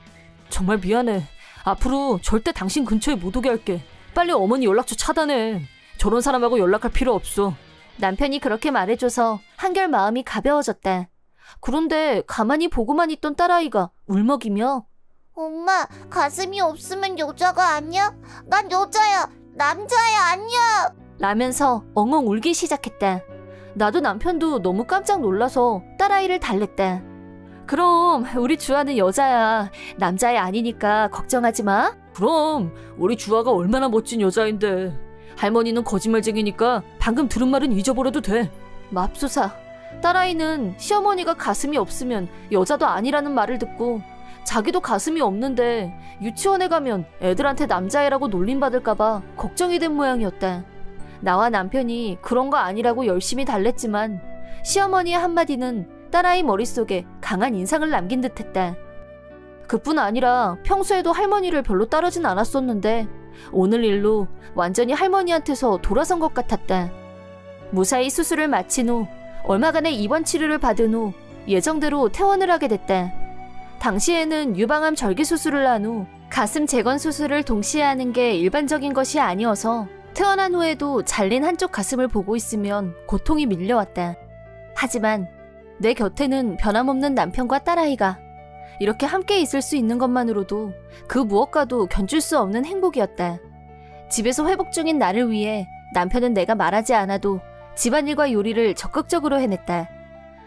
정말 미안해. 앞으로 절대 당신 근처에 못 오게 할게. 빨리 어머니 연락처 차단해. 저런 사람하고 연락할 필요 없어. 남편이 그렇게 말해줘서 한결 마음이 가벼워졌다. 그런데 가만히 보고만 있던 딸아이가 울먹이며 엄마 가슴이 없으면 여자가 아니야? 난 여자야. 남자야 아니야. 라면서 엉엉 울기 시작했다. 나도 남편도 너무 깜짝 놀라서 딸아이를 달랬다. 그럼 우리 주아는 여자야. 남자애 아니니까 걱정하지 마. 그럼 우리 주아가 얼마나 멋진 여자인데. 할머니는 거짓말쟁이니까 방금 들은 말은 잊어버려도 돼. 맙소사. 딸아이는 시어머니가 가슴이 없으면 여자도 아니라는 말을 듣고 자기도 가슴이 없는데 유치원에 가면 애들한테 남자애라고 놀림받을까봐 걱정이 된 모양이었다. 나와 남편이 그런 거 아니라고 열심히 달랬지만 시어머니의 한마디는 딸아이 머릿속에 강한 인상을 남긴 듯했다. 그뿐 아니라 평소에도 할머니를 별로 따르진 않았었는데 오늘 일로 완전히 할머니한테서 돌아선 것 같았다. 무사히 수술을 마친 후 얼마간의 입원 치료를 받은 후 예정대로 퇴원을 하게 됐다. 당시에는 유방암 절개 수술을 한 후 가슴 재건 수술을 동시에 하는 게 일반적인 것이 아니어서 퇴원한 후에도 잘린 한쪽 가슴을 보고 있으면 고통이 밀려왔다. 하지만 내 곁에는 변함없는 남편과 딸아이가 이렇게 함께 있을 수 있는 것만으로도 그 무엇과도 견줄 수 없는 행복이었다. 집에서 회복 중인 나를 위해 남편은 내가 말하지 않아도 집안일과 요리를 적극적으로 해냈다.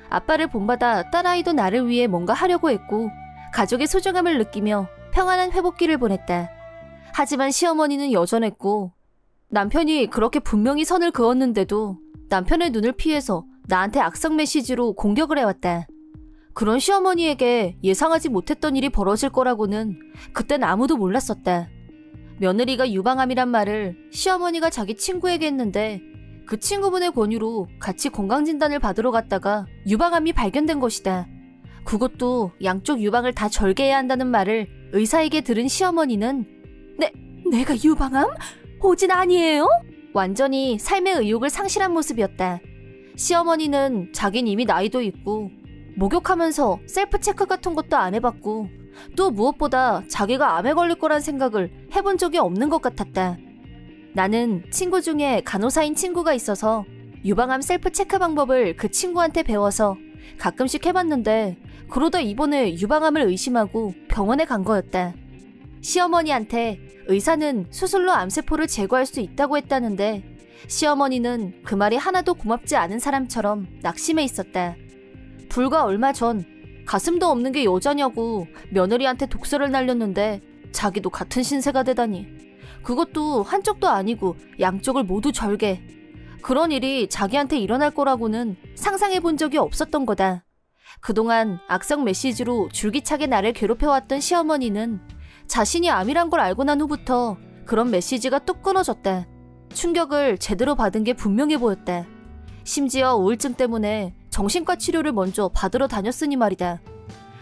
아빠를 본받아 딸아이도 나를 위해 뭔가 하려고 했고 가족의 소중함을 느끼며 평안한 회복기를 보냈다. 하지만 시어머니는 여전했고 남편이 그렇게 분명히 선을 그었는데도 남편의 눈을 피해서 나한테 악성 메시지로 공격을 해왔다. 그런 시어머니에게 예상하지 못했던 일이 벌어질 거라고는 그땐 아무도 몰랐었다. 며느리가 유방암이란 말을 시어머니가 자기 친구에게 했는데 그 친구분의 권유로 같이 건강진단을 받으러 갔다가 유방암이 발견된 것이다. 그것도 양쪽 유방을 다 절개해야 한다는 말을 의사에게 들은 시어머니는 내가 유방암? 오진 아니에요? 완전히 삶의 의욕을 상실한 모습이었다. 시어머니는 자긴 이미 나이도 있고 목욕하면서 셀프 체크 같은 것도 안 해봤고 또 무엇보다 자기가 암에 걸릴 거란 생각을 해본 적이 없는 것 같았다. 나는 친구 중에 간호사인 친구가 있어서 유방암 셀프 체크 방법을 그 친구한테 배워서 가끔씩 해봤는데 그러다 이번에 유방암을 의심하고 병원에 간 거였다. 시어머니한테 의사는 수술로 암세포를 제거할 수 있다고 했다는데 시어머니는 그 말이 하나도 고맙지 않은 사람처럼 낙심해 있었다. 불과 얼마 전 가슴도 없는 게 여자냐고 며느리한테 독설을 날렸는데 자기도 같은 신세가 되다니. 그것도 한쪽도 아니고 양쪽을 모두 절개. 그런 일이 자기한테 일어날 거라고는 상상해 본 적이 없었던 거다. 그동안 악성 메시지로 줄기차게 나를 괴롭혀왔던 시어머니는 자신이 암이란 걸 알고 난 후부터 그런 메시지가 뚝 끊어졌다. 충격을 제대로 받은 게 분명해 보였다. 심지어 우울증 때문에 정신과 치료를 먼저 받으러 다녔으니 말이다.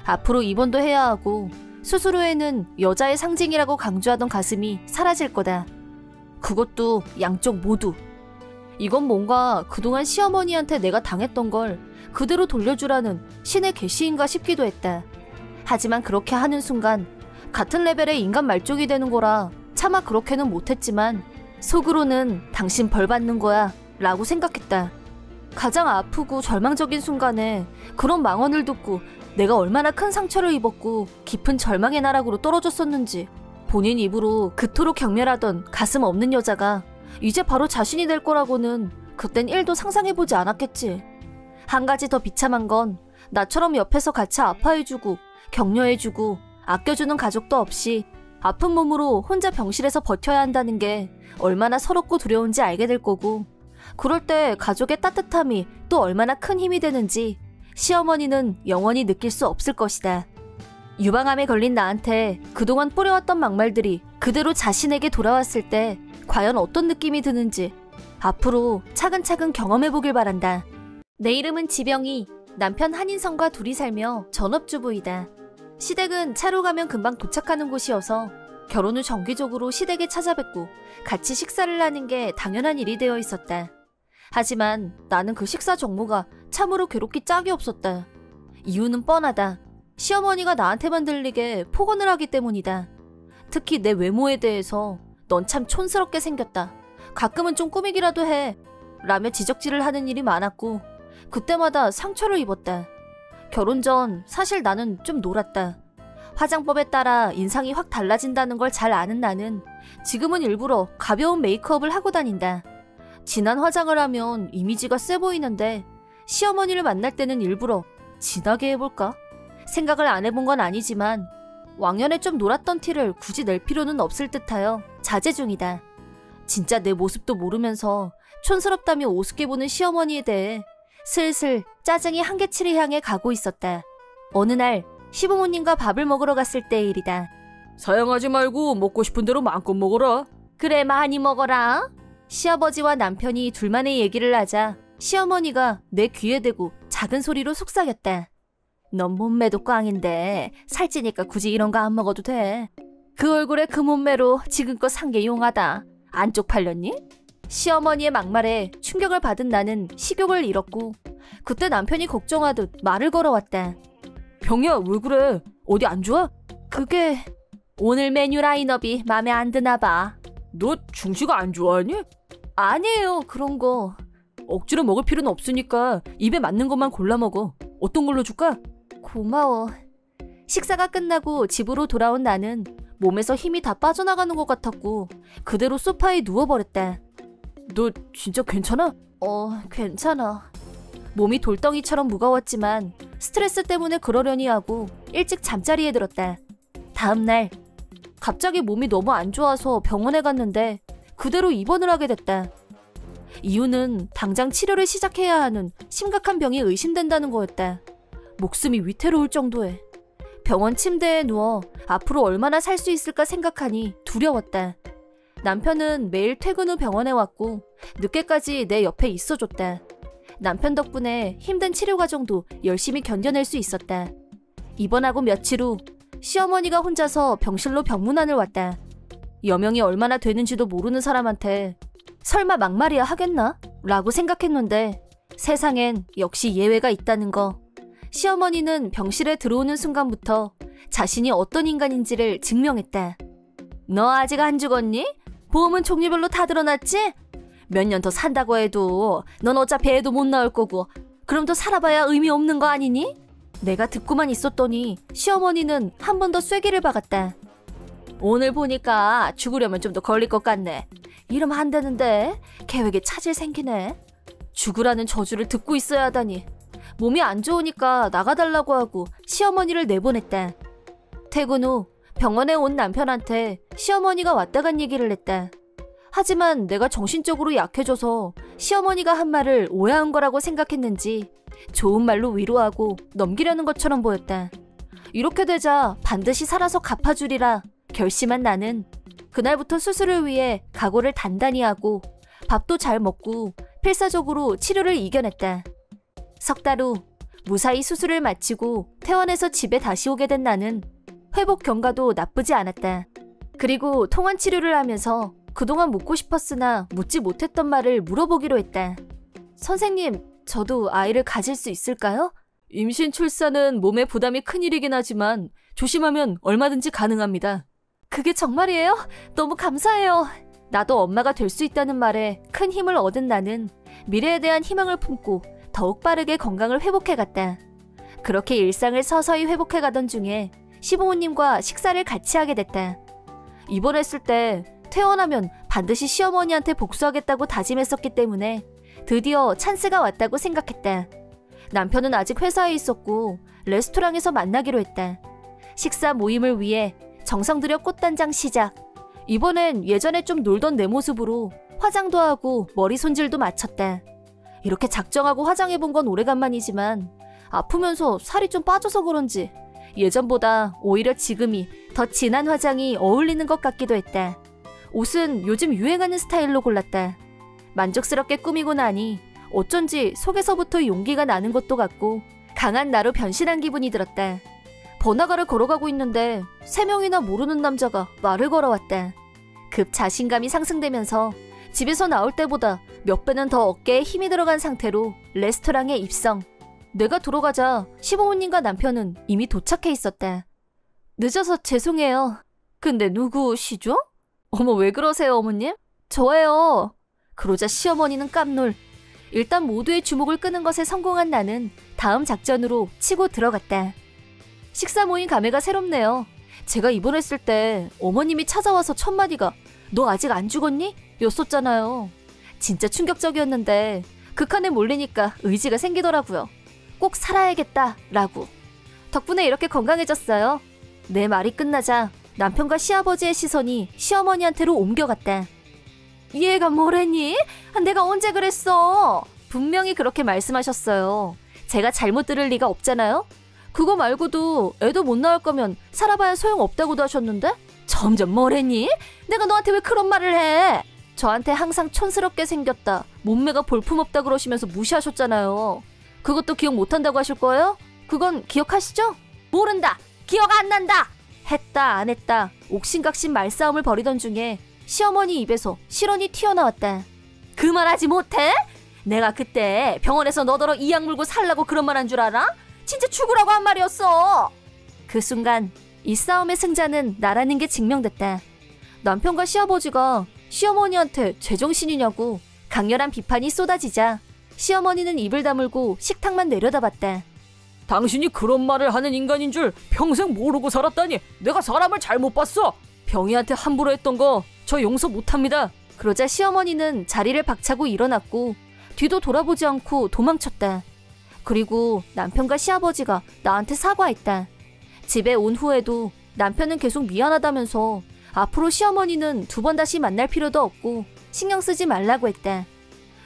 앞으로 입원도 해야 하고 수술 후에는 여자의 상징이라고 강조하던 가슴이 사라질 거다. 그것도 양쪽 모두. 이건 뭔가 그동안 시어머니한테 내가 당했던 걸 그대로 돌려주라는 신의 계시인가 싶기도 했다. 하지만 그렇게 하는 순간 같은 레벨의 인간 말종이 되는 거라 차마 그렇게는 못했지만 속으로는 당신 벌 받는 거야 라고 생각했다. 가장 아프고 절망적인 순간에 그런 망언을 듣고 내가 얼마나 큰 상처를 입었고 깊은 절망의 나락으로 떨어졌었는지 본인 입으로 그토록 경멸하던 가슴 없는 여자가 이제 바로 자신이 될 거라고는 그땐 1도 상상해보지 않았겠지. 한 가지 더 비참한 건 나처럼 옆에서 같이 아파해주고 격려해주고 아껴주는 가족도 없이 아픈 몸으로 혼자 병실에서 버텨야 한다는 게 얼마나 서럽고 두려운지 알게 될 거고 그럴 때 가족의 따뜻함이 또 얼마나 큰 힘이 되는지 시어머니는 영원히 느낄 수 없을 것이다. 유방암에 걸린 나한테 그동안 뿌려왔던 막말들이 그대로 자신에게 돌아왔을 때 과연 어떤 느낌이 드는지 앞으로 차근차근 경험해보길 바란다. 내 이름은 지병이, 남편 한인성과 둘이 살며 전업주부이다. 시댁은 차로 가면 금방 도착하는 곳이어서 결혼 후 정기적으로 시댁에 찾아뵙고 같이 식사를 하는 게 당연한 일이 되어 있었다. 하지만 나는 그 식사 정모가 참으로 괴롭기 짝이 없었다. 이유는 뻔하다. 시어머니가 나한테만 들리게 폭언을 하기 때문이다. 특히 내 외모에 대해서 넌 참 촌스럽게 생겼다. 가끔은 좀 꾸미기라도 해. 라며 지적질을 하는 일이 많았고 그때마다 상처를 입었다. 결혼 전 사실 나는 좀 놀았다. 화장법에 따라 인상이 확 달라진다는 걸 잘 아는 나는 지금은 일부러 가벼운 메이크업을 하고 다닌다. 진한 화장을 하면 이미지가 세 보이는데 시어머니를 만날 때는 일부러 진하게 해볼까? 생각을 안 해본 건 아니지만 왕년에 좀 놀았던 티를 굳이 낼 필요는 없을 듯하여 자제 중이다. 진짜 내 모습도 모르면서 촌스럽다며 우습게 보는 시어머니에 대해 슬슬 짜증이 한계치를 향해 가고 있었다. 어느 날 시부모님과 밥을 먹으러 갔을 때의 일이다. 사양하지 말고 먹고 싶은 대로 마음껏 먹어라. 그래, 많이 먹어라. 시아버지와 남편이 둘만의 얘기를 하자 시어머니가 내 귀에 대고 작은 소리로 속삭였다. 넌 몸매도 꽝인데 살찌니까 굳이 이런 거 안 먹어도 돼. 그 얼굴에 그 몸매로 지금껏 산 게 용하다. 안 쪽팔렸니? 시어머니의 막말에 충격을 받은 나는 식욕을 잃었고 그때 남편이 걱정하듯 말을 걸어왔다. 병이야, 왜 그래? 어디 안 좋아? 그게 오늘 메뉴 라인업이 맘에 안 드나 봐. 너 중식 안 좋아하니? 아니에요, 그런 거. 억지로 먹을 필요는 없으니까 입에 맞는 것만 골라 먹어. 어떤 걸로 줄까? 고마워. 식사가 끝나고 집으로 돌아온 나는 몸에서 힘이 다 빠져나가는 것 같았고 그대로 소파에 누워버렸다. 너 진짜 괜찮아? 괜찮아. 몸이 돌덩이처럼 무거웠지만 스트레스 때문에 그러려니 하고 일찍 잠자리에 들었다. 다음 날 갑자기 몸이 너무 안 좋아서 병원에 갔는데 그대로 입원을 하게 됐다. 이유는 당장 치료를 시작해야 하는 심각한 병이 의심된다는 거였다. 목숨이 위태로울 정도에. 병원 침대에 누워 앞으로 얼마나 살 수 있을까 생각하니 두려웠다. 남편은 매일 퇴근 후 병원에 왔고 늦게까지 내 옆에 있어줬다. 남편 덕분에 힘든 치료 과정도 열심히 견뎌낼 수 있었다. 입원하고 며칠 후 시어머니가 혼자서 병실로 병문안을 왔다. 여명이 얼마나 되는지도 모르는 사람한테 설마 막말이야 하겠나? 라고 생각했는데 세상엔 역시 예외가 있다는 거. 시어머니는 병실에 들어오는 순간부터 자신이 어떤 인간인지를 증명했다. 너 아직 안 죽었니? 보험은 종류별로 다 들어놨지? 몇 년 더 산다고 해도 넌 어차피 애도 못 낳을 거고 그럼 더 살아봐야 의미 없는 거 아니니? 내가 듣고만 있었더니 시어머니는 한 번 더 쐐기를 박았다. 오늘 보니까 죽으려면 좀 더 걸릴 것 같네. 이러면 안 되는데 계획에 차질 생기네. 죽으라는 저주를 듣고 있어야 하다니. 몸이 안 좋으니까 나가달라고 하고 시어머니를 내보냈다. 퇴근 후 병원에 온 남편한테 시어머니가 왔다 간 얘기를 했다. 하지만 내가 정신적으로 약해져서 시어머니가 한 말을 오해한 거라고 생각했는지 좋은 말로 위로하고 넘기려는 것처럼 보였다. 이렇게 되자 반드시 살아서 갚아주리라 결심한 나는 그날부터 수술을 위해 각오를 단단히 하고 밥도 잘 먹고 필사적으로 치료를 이겨냈다. 석 달 후 무사히 수술을 마치고 퇴원해서 집에 다시 오게 된 나는 회복 경과도 나쁘지 않았다. 그리고 통원 치료를 하면서 그동안 묻고 싶었으나 묻지 못했던 말을 물어보기로 했다. 선생님, 저도 아이를 가질 수 있을까요? 임신 출산은 몸에 부담이 큰 일이긴 하지만 조심하면 얼마든지 가능합니다. 그게 정말이에요? 너무 감사해요. 나도 엄마가 될 수 있다는 말에 큰 힘을 얻은 나는 미래에 대한 희망을 품고 더욱 빠르게 건강을 회복해갔다. 그렇게 일상을 서서히 회복해가던 중에 시부모님과 식사를 같이 하게 됐다. 입원했을 때 퇴원하면 반드시 시어머니한테 복수하겠다고 다짐했었기 때문에 드디어 찬스가 왔다고 생각했다. 남편은 아직 회사에 있었고 레스토랑에서 만나기로 했다. 식사 모임을 위해 정성 들여 꽃단장 시작. 이번엔 예전에 좀 놀던 내 모습으로 화장도 하고 머리 손질도 마쳤다. 이렇게 작정하고 화장해본 건 오래간만이지만 아프면서 살이 좀 빠져서 그런지 예전보다 오히려 지금이 더 진한 화장이 어울리는 것 같기도 했다. 옷은 요즘 유행하는 스타일로 골랐다. 만족스럽게 꾸미고 나니 어쩐지 속에서부터 용기가 나는 것도 같고 강한 나로 변신한 기분이 들었다. 번화가를 걸어가고 있는데 3명이나 모르는 남자가 말을 걸어왔다. 급 자신감이 상승되면서 집에서 나올 때보다 몇 배는 더 어깨에 힘이 들어간 상태로 레스토랑에 입성. 내가 들어가자 시부모님과 남편은 이미 도착해 있었다. 늦어서 죄송해요. 근데 누구시죠? 어머, 왜 그러세요, 어머님? 저예요. 그러자 시어머니는 깜놀. 일단 모두의 주목을 끄는 것에 성공한 나는 다음 작전으로 치고 들어갔다. 식사 모임 감회가 새롭네요. 제가 입원했을 때 어머님이 찾아와서 첫 마디가 너 아직 안 죽었니? 였었잖아요. 진짜 충격적이었는데 극한에 몰리니까 의지가 생기더라고요. 꼭 살아야겠다 라고. 덕분에 이렇게 건강해졌어요. 내 말이 끝나자 남편과 시아버지의 시선이 시어머니한테로 옮겨갔다. 얘가 뭐랬니? 내가 언제 그랬어? 분명히 그렇게 말씀하셨어요. 제가 잘못 들을 리가 없잖아요. 그거 말고도 애도 못 낳을 거면 살아봐야 소용없다고도 하셨는데? 점점 뭐랬니? 내가 너한테 왜 그런 말을 해? 저한테 항상 촌스럽게 생겼다, 몸매가 볼품없다 그러시면서 무시하셨잖아요. 그것도 기억 못한다고 하실 거예요? 그건 기억하시죠? 모른다! 기억 안 난다! 했다 안 했다 옥신각신 말싸움을 벌이던 중에 시어머니 입에서 실언이 튀어나왔다. 그 말 하지 못해? 내가 그때 병원에서 너더러 이 약 물고 살라고 그런 말 한 줄 알아? 진짜 죽으라고 한 말이었어. 그 순간 이 싸움의 승자는 나라는 게 증명됐다. 남편과 시아버지가 시어머니한테 제정신이냐고 강렬한 비판이 쏟아지자 시어머니는 입을 다물고 식탁만 내려다봤다. 당신이 그런 말을 하는 인간인 줄 평생 모르고 살았다니. 내가 사람을 잘못 봤어. 병이한테 함부로 했던 거 저 용서 못합니다. 그러자 시어머니는 자리를 박차고 일어났고 뒤도 돌아보지 않고 도망쳤다. 그리고 남편과 시아버지가 나한테 사과했다. 집에 온 후에도 남편은 계속 미안하다면서 앞으로 시어머니는 2번 다시 만날 필요도 없고 신경 쓰지 말라고 했다.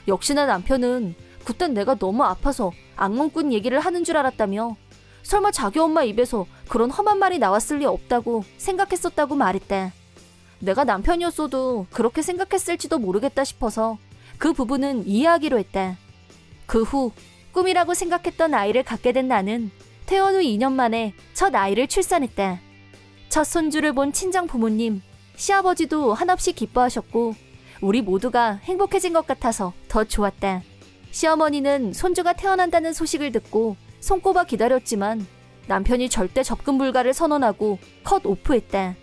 역시나 남편은 그땐 내가 너무 아파서 악몽꾼 얘기를 하는 줄 알았다며 설마 자기 엄마 입에서 그런 험한 말이 나왔을 리 없다고 생각했었다고 말했다. 내가 남편이었어도 그렇게 생각했을지도 모르겠다 싶어서 그 부분은 이해하기로 했다. 그 후 꿈이라고 생각했던 아이를 갖게 된 나는 퇴원 후 2년 만에 첫 아이를 출산했다. 첫 손주를 본 친정 부모님, 시아버지도 한없이 기뻐하셨고 우리 모두가 행복해진 것 같아서 더 좋았다. 시어머니는 손주가 태어난다는 소식을 듣고 손꼽아 기다렸지만 남편이 절대 접근 불가를 선언하고 컷 오프했다.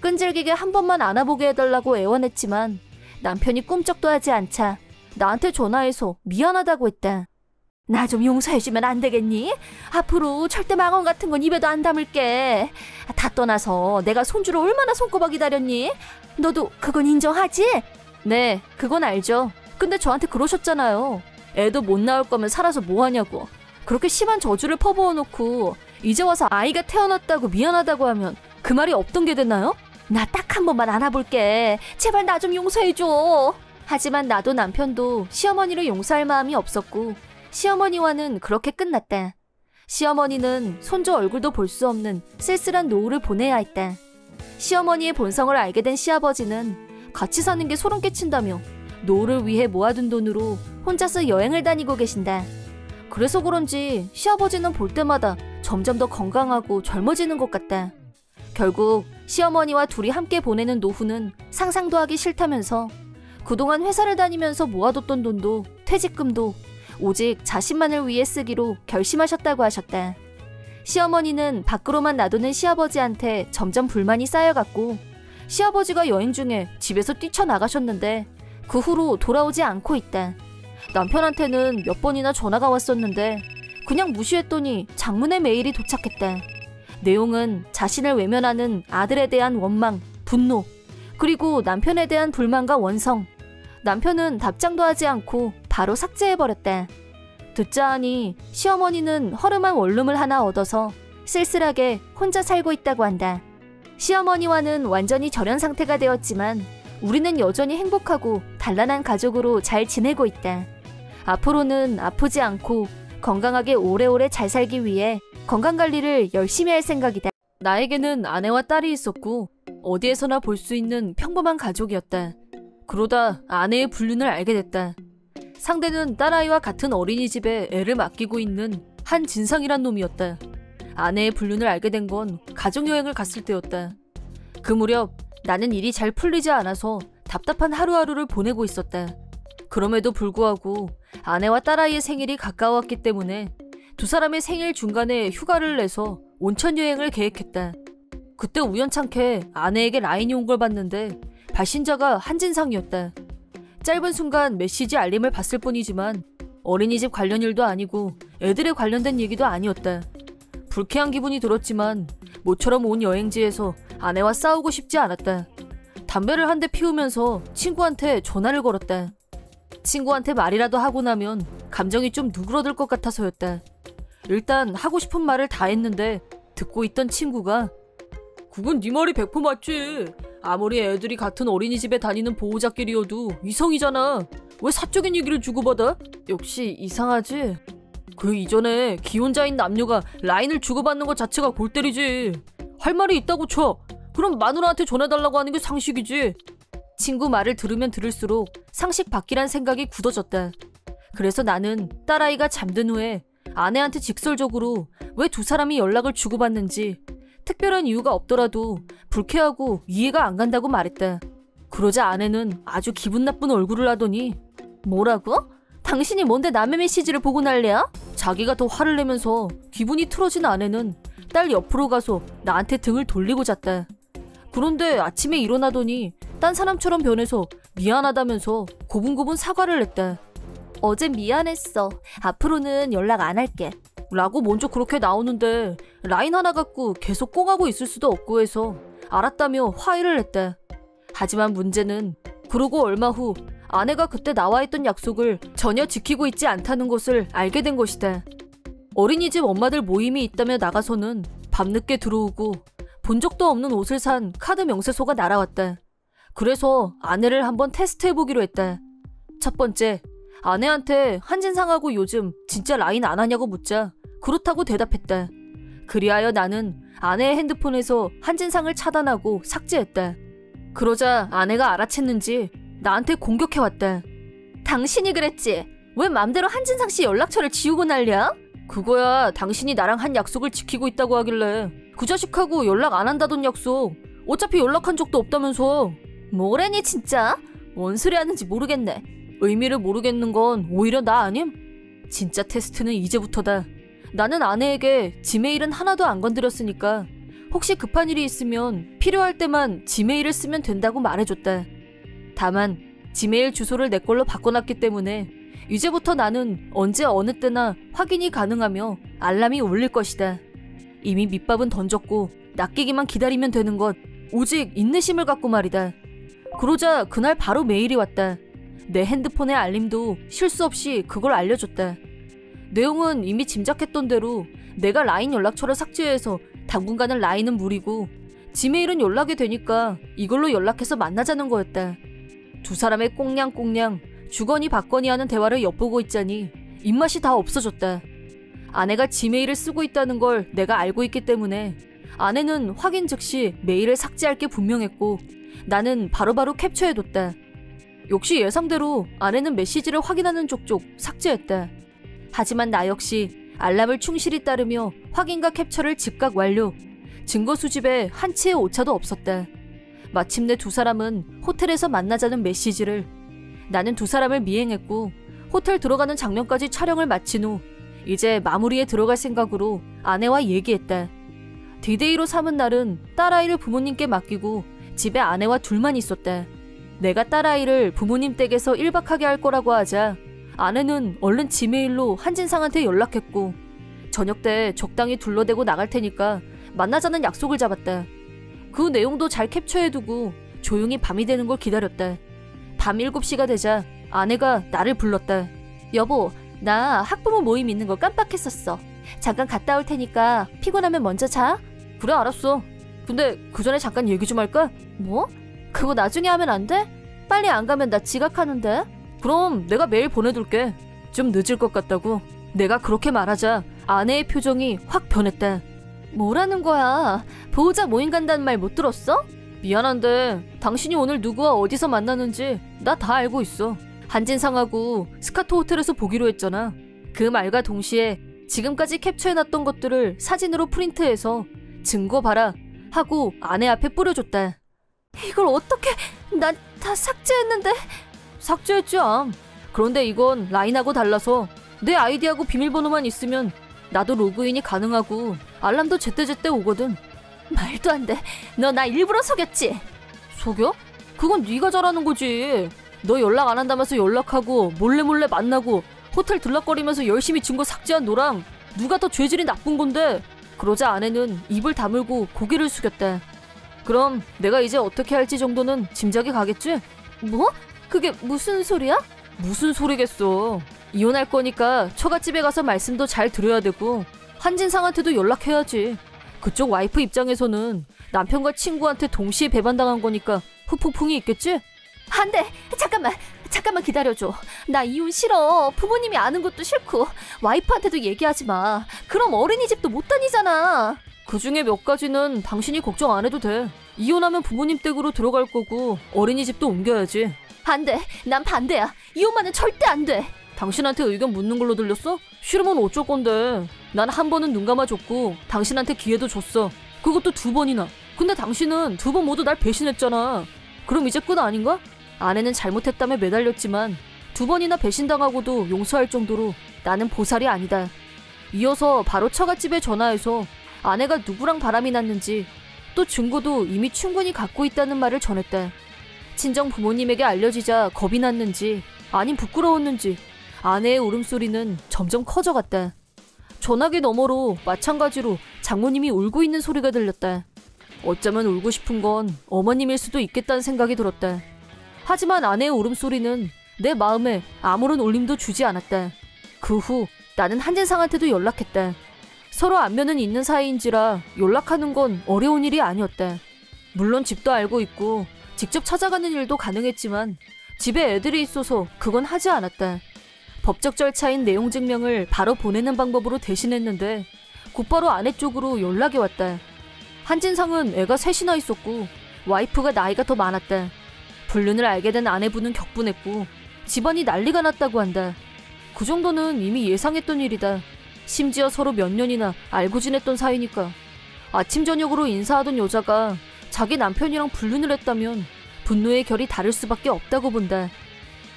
끈질기게 한 번만 안아보게 해달라고 애원했지만 남편이 꿈쩍도 하지 않자 나한테 전화해서 미안하다고 했다. 나 좀 용서해주면 안 되겠니? 앞으로 절대 망언 같은 건 입에도 안 담을게. 다 떠나서 내가 손주를 얼마나 손꼽아 기다렸니? 너도 그건 인정하지? 네, 그건 알죠. 근데 저한테 그러셨잖아요. 애도 못 낳을 거면 살아서 뭐하냐고. 그렇게 심한 저주를 퍼부어놓고 이제 와서 아이가 태어났다고 미안하다고 하면 그 말이 없던 게 됐나요? 나 딱 한 번만 안아볼게. 제발 나 좀 용서해줘. 하지만 나도 남편도 시어머니를 용서할 마음이 없었고 시어머니와는 그렇게 끝났다. 시어머니는 손주 얼굴도 볼 수 없는 쓸쓸한 노후를 보내야 했다. 시어머니의 본성을 알게 된 시아버지는 같이 사는 게 소름 끼친다며 노후를 위해 모아둔 돈으로 혼자서 여행을 다니고 계신다. 그래서 그런지 시아버지는 볼 때마다 점점 더 건강하고 젊어지는 것 같다. 결국 시어머니와 둘이 함께 보내는 노후는 상상도 하기 싫다면서 그동안 회사를 다니면서 모아뒀던 돈도 퇴직금도 오직 자신만을 위해 쓰기로 결심하셨다고 하셨다. 시어머니는 밖으로만 놔두는 시아버지한테 점점 불만이 쌓여갔고 시아버지가 여행 중에 집에서 뛰쳐나가셨는데 그 후로 돌아오지 않고 있다. 남편한테는 몇 번이나 전화가 왔었는데 그냥 무시했더니 장문의 메일이 도착했다. 내용은 자신을 외면하는 아들에 대한 원망, 분노, 그리고 남편에 대한 불만과 원성. 남편은 답장도 하지 않고 바로 삭제해버렸다. 듣자 하니 시어머니는 허름한 원룸을 하나 얻어서 쓸쓸하게 혼자 살고 있다고 한다. 시어머니와는 완전히 절연 상태가 되었지만 우리는 여전히 행복하고 단란한 가족으로 잘 지내고 있다. 앞으로는 아프지 않고 건강하게 오래오래 잘 살기 위해 건강관리를 열심히 할 생각이다. 나에게는 아내와 딸이 있었고 어디에서나 볼 수 있는 평범한 가족이었다. 그러다 아내의 불륜을 알게 됐다. 상대는 딸아이와 같은 어린이집에 애를 맡기고 있는 한진상이란 놈이었다. 아내의 불륜을 알게 된 건 가족여행을 갔을 때였다. 그 무렵 나는 일이 잘 풀리지 않아서 답답한 하루하루를 보내고 있었다. 그럼에도 불구하고 아내와 딸아이의 생일이 가까웠기 때문에 두 사람의 생일 중간에 휴가를 내서 온천 여행을 계획했다. 그때 우연찮게 아내에게 라인이 온 걸 봤는데 발신자가 한진상이었다. 짧은 순간 메시지 알림을 봤을 뿐이지만 어린이집 관련 일도 아니고 애들에 관련된 얘기도 아니었다. 불쾌한 기분이 들었지만 모처럼 온 여행지에서 아내와 싸우고 싶지 않았다. 담배를 한 대 피우면서 친구한테 전화를 걸었다. 친구한테 말이라도 하고 나면 감정이 좀 누그러들 것 같아서였다. 일단 하고 싶은 말을 다 했는데 듣고 있던 친구가 그건 네 말이 100% 맞지. 아무리 애들이 같은 어린이집에 다니는 보호자끼리여도 이성이잖아. 왜 사적인 얘기를 주고받아? 역시 이상하지? 그 이전에 기혼자인 남녀가 라인을 주고받는 것 자체가 골 때리지. 할 말이 있다고 쳐. 그럼 마누라한테 전해달라고 하는 게 상식이지. 친구 말을 들으면 들을수록 상식 밖이란 생각이 굳어졌다. 그래서 나는 딸아이가 잠든 후에 아내한테 직설적으로 왜 두 사람이 연락을 주고받는지 특별한 이유가 없더라도 불쾌하고 이해가 안 간다고 말했다. 그러자 아내는 아주 기분 나쁜 얼굴을 하더니 뭐라고? 당신이 뭔데 남의 메시지를 보고 난리야? 자기가 더 화를 내면서 기분이 틀어진 아내는 딸 옆으로 가서 나한테 등을 돌리고 잤다. 그런데 아침에 일어나더니 딴 사람처럼 변해서 미안하다면서 고분고분 사과를 했다. 어젠 미안했어. 앞으로는 연락 안 할게. 라고 먼저 그렇게 나오는데 라인 하나 갖고 계속 꽁하고 있을 수도 없고 해서 알았다며 화해를 했다. 하지만 문제는 그러고 얼마 후 아내가 그때 나와 있던 약속을 전혀 지키고 있지 않다는 것을 알게 된 것이다. 어린이집 엄마들 모임이 있다며 나가서는 밤늦게 들어오고 본 적도 없는 옷을 산 카드 명세서가 날아왔다. 그래서 아내를 한번 테스트해보기로 했다. 첫 번째, 아내한테 한진상하고 요즘 진짜 라인 안 하냐고 묻자 그렇다고 대답했다. 그리하여 나는 아내의 핸드폰에서 한진상을 차단하고 삭제했다. 그러자 아내가 알아챘는지 나한테 공격해왔다. 당신이 그랬지? 왜 맘대로 한진상 씨 연락처를 지우고 난리야? 그거야 당신이 나랑 한 약속을 지키고 있다고 하길래. 그 자식하고 연락 안 한다던 약속. 어차피 연락한 적도 없다면서. 뭐래니 진짜? 뭔 소리 하는지 모르겠네. 의미를 모르겠는 건 오히려 나 아님? 진짜 테스트는 이제부터다. 나는 아내에게 지메일은 하나도 안 건드렸으니까 혹시 급한 일이 있으면 필요할 때만 지메일을 쓰면 된다고 말해줬다. 다만 지메일 주소를 내 걸로 바꿔놨기 때문에 이제부터 나는 언제 어느 때나 확인이 가능하며 알람이 울릴 것이다. 이미 밑밥은 던졌고 낚이기만 기다리면 되는 것, 오직 인내심을 갖고 말이다. 그러자 그날 바로 메일이 왔다. 내 핸드폰의 알림도 실수 없이 그걸 알려줬다. 내용은 이미 짐작했던 대로 내가 라인 연락처를 삭제해서 당분간은 라인은 무리고 지메일은 연락이 되니까 이걸로 연락해서 만나자는 거였다. 두 사람의 꽁냥꽁냥 주거니 받거니 하는 대화를 엿보고 있자니 입맛이 다 없어졌다. 아내가 지메일을 쓰고 있다는 걸 내가 알고 있기 때문에 아내는 확인 즉시 메일을 삭제할 게 분명했고 나는 바로바로 캡처해뒀다. 역시 예상대로 아내는 메시지를 확인하는 족족 삭제했다. 하지만 나 역시 알람을 충실히 따르며 확인과 캡처를 즉각 완료. 증거 수집에 한 치의 오차도 없었다. 마침내 두 사람은 호텔에서 만나자는 메시지를. 나는 두 사람을 미행했고 호텔 들어가는 장면까지 촬영을 마친 후 이제 마무리에 들어갈 생각으로 아내와 얘기했다. 디데이로 삼은 날은 딸아이를 부모님께 맡기고 집에 아내와 둘만 있었다. 내가 딸아이를 부모님 댁에서 1박하게 할 거라고 하자 아내는 얼른 지메일로 한진상한테 연락했고 저녁 때 적당히 둘러대고 나갈 테니까 만나자는 약속을 잡았다. 그 내용도 잘 캡처해두고 조용히 밤이 되는 걸 기다렸다. 밤 7시가 되자 아내가 나를 불렀다. 여보, 나 학부모 모임 있는 거 깜빡했었어. 잠깐 갔다 올 테니까 피곤하면 먼저 자. 그래, 알았어. 근데 그 전에 잠깐 얘기 좀 할까? 뭐? 그거 나중에 하면 안 돼? 빨리 안 가면 나 지각하는데? 그럼 내가 메일 보내둘게. 좀 늦을 것 같다고. 내가 그렇게 말하자 아내의 표정이 확 변했다. 뭐라는 거야? 보호자 모임 간다는 말 못 들었어? 미안한데 당신이 오늘 누구와 어디서 만나는지 나 다 알고 있어. 한진상하고 스카토 호텔에서 보기로 했잖아. 그 말과 동시에 지금까지 캡처해놨던 것들을 사진으로 프린트해서 증거 봐라 하고 아내 앞에 뿌려줬다. 이걸 어떻게... 난 다 삭제했는데... 삭제했지 암. 그런데 이건 라인하고 달라서 내 아이디하고 비밀번호만 있으면 나도 로그인이 가능하고 알람도 제때제때 오거든. 말도 안 돼. 너 나 일부러 속였지? 속여? 그건 네가 잘하는 거지. 너 연락 안 한다면서 연락하고 몰래 만나고 호텔 들락거리면서 열심히 증거 삭제한 너랑 누가 더 죄질이 나쁜 건데. 그러자 아내는 입을 다물고 고개를 숙였다. 그럼 내가 이제 어떻게 할지 정도는 짐작이 가겠지? 뭐? 그게 무슨 소리야? 무슨 소리겠어. 이혼할 거니까 처갓집에 가서 말씀도 잘 드려야 되고 한진상한테도 연락해야지. 그쪽 와이프 입장에서는 남편과 친구한테 동시에 배반당한 거니까 후폭풍이 있겠지? 안 돼! 잠깐만 기다려줘. 나 이혼 싫어. 부모님이 아는 것도 싫고 와이프한테도 얘기하지 마. 그럼 어린이집도 못 다니잖아. 그중에 몇 가지는 당신이 걱정 안 해도 돼. 이혼하면 부모님 댁으로 들어갈 거고 어린이집도 옮겨야지. 안 돼. 난 반대야. 이혼만은 절대 안 돼. 당신한테 의견 묻는 걸로 들렸어? 싫으면 어쩔 건데. 난 한 번은 눈 감아줬고 당신한테 기회도 줬어. 그것도 2번이나. 근데 당신은 2번 모두 날 배신했잖아. 그럼 이제 끝 아닌가? 아내는 잘못했다며 매달렸지만 2번이나 배신당하고도 용서할 정도로 나는 보살이 아니다. 이어서 바로 처갓집에 전화해서 아내가 누구랑 바람이 났는지 또 증거도 이미 충분히 갖고 있다는 말을 전했다. 친정 부모님에게 알려지자 겁이 났는지 아님 부끄러웠는지 아내의 울음소리는 점점 커져갔다. 전화기 너머로 마찬가지로 장모님이 울고 있는 소리가 들렸다. 어쩌면 울고 싶은 건 어머님일 수도 있겠다는 생각이 들었다. 하지만 아내의 울음소리는 내 마음에 아무런 울림도 주지 않았다. 그 후 나는 한진상한테도 연락했다. 서로 안면은 있는 사이인지라 연락하는 건 어려운 일이 아니었다. 물론 집도 알고 있고 직접 찾아가는 일도 가능했지만 집에 애들이 있어서 그건 하지 않았다. 법적 절차인 내용 증명을 바로 보내는 방법으로 대신했는데 곧바로 아내 쪽으로 연락이 왔다. 한진상은 애가 셋이나 있었고 와이프가 나이가 더 많았다. 불륜을 알게 된 아내분은 격분했고 집안이 난리가 났다고 한다. 그 정도는 이미 예상했던 일이다. 심지어 서로 몇 년이나 알고 지냈던 사이니까. 아침 저녁으로 인사하던 여자가 자기 남편이랑 불륜을 했다면 분노의 결이 다를 수밖에 없다고 본다.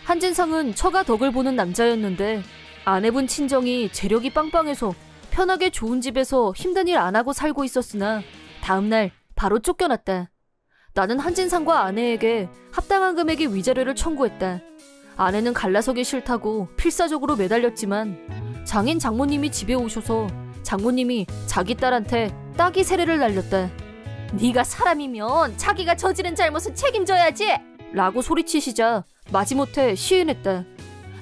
한진상은 처가 덕을 보는 남자였는데 아내분 친정이 재력이 빵빵해서 편하게 좋은 집에서 힘든 일 안 하고 살고 있었으나 다음날 바로 쫓겨났다. 나는 한진상과 아내에게 합당한 금액의 위자료를 청구했다. 아내는 갈라서기 싫다고 필사적으로 매달렸지만 장인 장모님이 집에 오셔서 장모님이 자기 딸한테 따기 세례를 날렸다. 네가 사람이면 자기가 저지른 잘못은 책임져야지! 라고 소리치시자 마지못해 시인했다.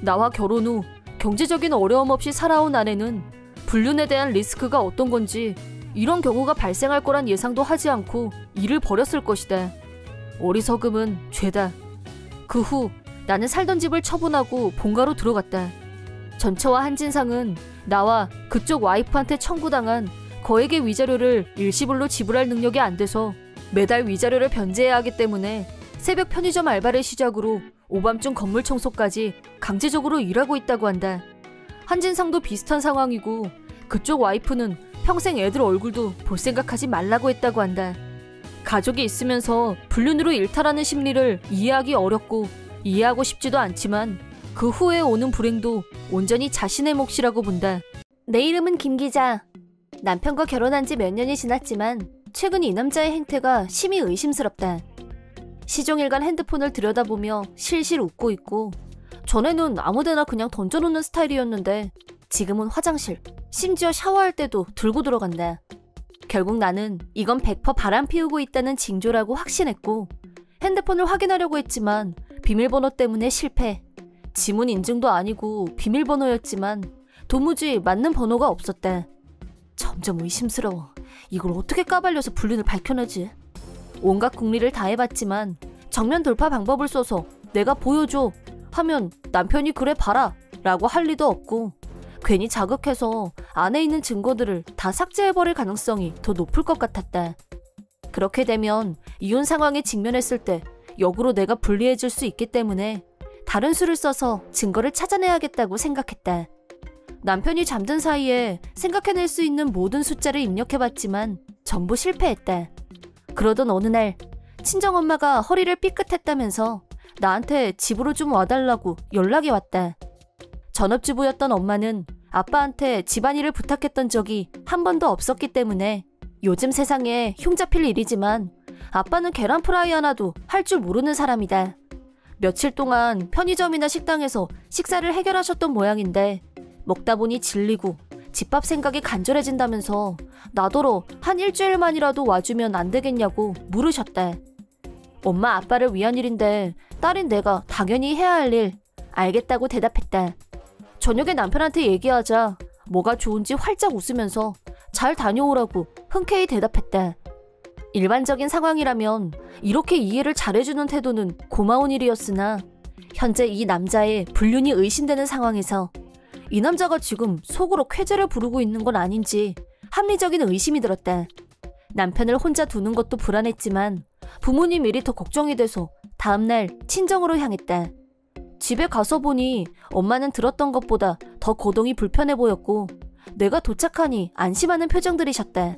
나와 결혼 후 경제적인 어려움 없이 살아온 아내는 불륜에 대한 리스크가 어떤 건지 이런 경우가 발생할 거란 예상도 하지 않고 일을 벌였을 것이다. 어리석음은 죄다. 그 후 나는 살던 집을 처분하고 본가로 들어갔다. 전처와 한진상은 나와 그쪽 와이프한테 청구당한 거액의 위자료를 일시불로 지불할 능력이 안 돼서 매달 위자료를 변제해야 하기 때문에 새벽 편의점 알바를 시작으로 오밤중 건물 청소까지 강제적으로 일하고 있다고 한다. 한진상도 비슷한 상황이고 그쪽 와이프는 평생 애들 얼굴도 볼 생각하지 말라고 했다고 한다. 가족이 있으면서 불륜으로 일탈하는 심리를 이해하기 어렵고 이해하고 싶지도 않지만 그 후에 오는 불행도 온전히 자신의 몫이라고 본다. 내 이름은 김 기자. 남편과 결혼한 지 몇 년이 지났지만 최근 이 남자의 행태가 심히 의심스럽다. 시종일관 핸드폰을 들여다보며 실실 웃고 있고 전에는 아무데나 그냥 던져놓는 스타일이었는데 지금은 화장실, 심지어 샤워할 때도 들고 들어간다. 결국 나는 이건 100% 바람 피우고 있다는 징조라고 확신했고 핸드폰을 확인하려고 했지만 비밀번호 때문에 실패. 지문 인증도 아니고 비밀번호였지만 도무지 맞는 번호가 없었다. 점점 의심스러워. 이걸 어떻게 까발려서 불륜을 밝혀내지? 온갖 궁리를 다 해봤지만 정면 돌파 방법을 써서 내가 보여줘 하면 남편이 그래 봐라 라고 할 리도 없고 괜히 자극해서 안에 있는 증거들을 다 삭제해버릴 가능성이 더 높을 것 같았다. 그렇게 되면 이혼 상황에 직면했을 때 역으로 내가 불리해질 수 있기 때문에 다른 수를 써서 증거를 찾아내야겠다고 생각했다. 남편이 잠든 사이에 생각해낼 수 있는 모든 숫자를 입력해봤지만 전부 실패했다. 그러던 어느 날 친정엄마가 허리를 삐끗했다면서 나한테 집으로 좀 와달라고 연락이 왔다. 전업주부였던 엄마는 아빠한테 집안일을 부탁했던 적이 한 번도 없었기 때문에 요즘 세상에 흉 잡힐 일이지만 아빠는 계란 프라이 하나도 할 줄 모르는 사람이다. 며칠 동안 편의점이나 식당에서 식사를 해결하셨던 모양인데 먹다 보니 질리고 집밥 생각이 간절해진다면서 나더러 한 일주일만이라도 와주면 안 되겠냐고 물으셨다. 엄마 아빠를 위한 일인데 딸인 내가 당연히 해야 할 일 알겠다고 대답했다. 저녁에 남편한테 얘기하자 뭐가 좋은지 활짝 웃으면서 잘 다녀오라고 흔쾌히 대답했다. 일반적인 상황이라면 이렇게 이해를 잘해주는 태도는 고마운 일이었으나 현재 이 남자의 불륜이 의심되는 상황에서 이 남자가 지금 속으로 쾌재를 부르고 있는 건 아닌지 합리적인 의심이 들었다. 남편을 혼자 두는 것도 불안했지만 부모님 일이 더 걱정이 돼서 다음날 친정으로 향했다. 집에 가서 보니 엄마는 들었던 것보다 더 거동이 불편해 보였고 내가 도착하니 안심하는 표정들이셨다.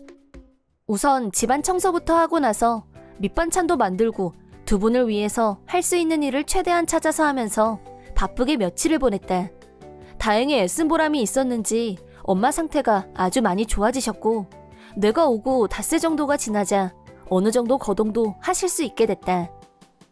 우선 집안 청소부터 하고 나서 밑반찬도 만들고 두 분을 위해서 할 수 있는 일을 최대한 찾아서 하면서 바쁘게 며칠을 보냈다. 다행히 애쓴 보람이 있었는지 엄마 상태가 아주 많이 좋아지셨고 내가 오고 닷새 정도가 지나자 어느 정도 거동도 하실 수 있게 됐다.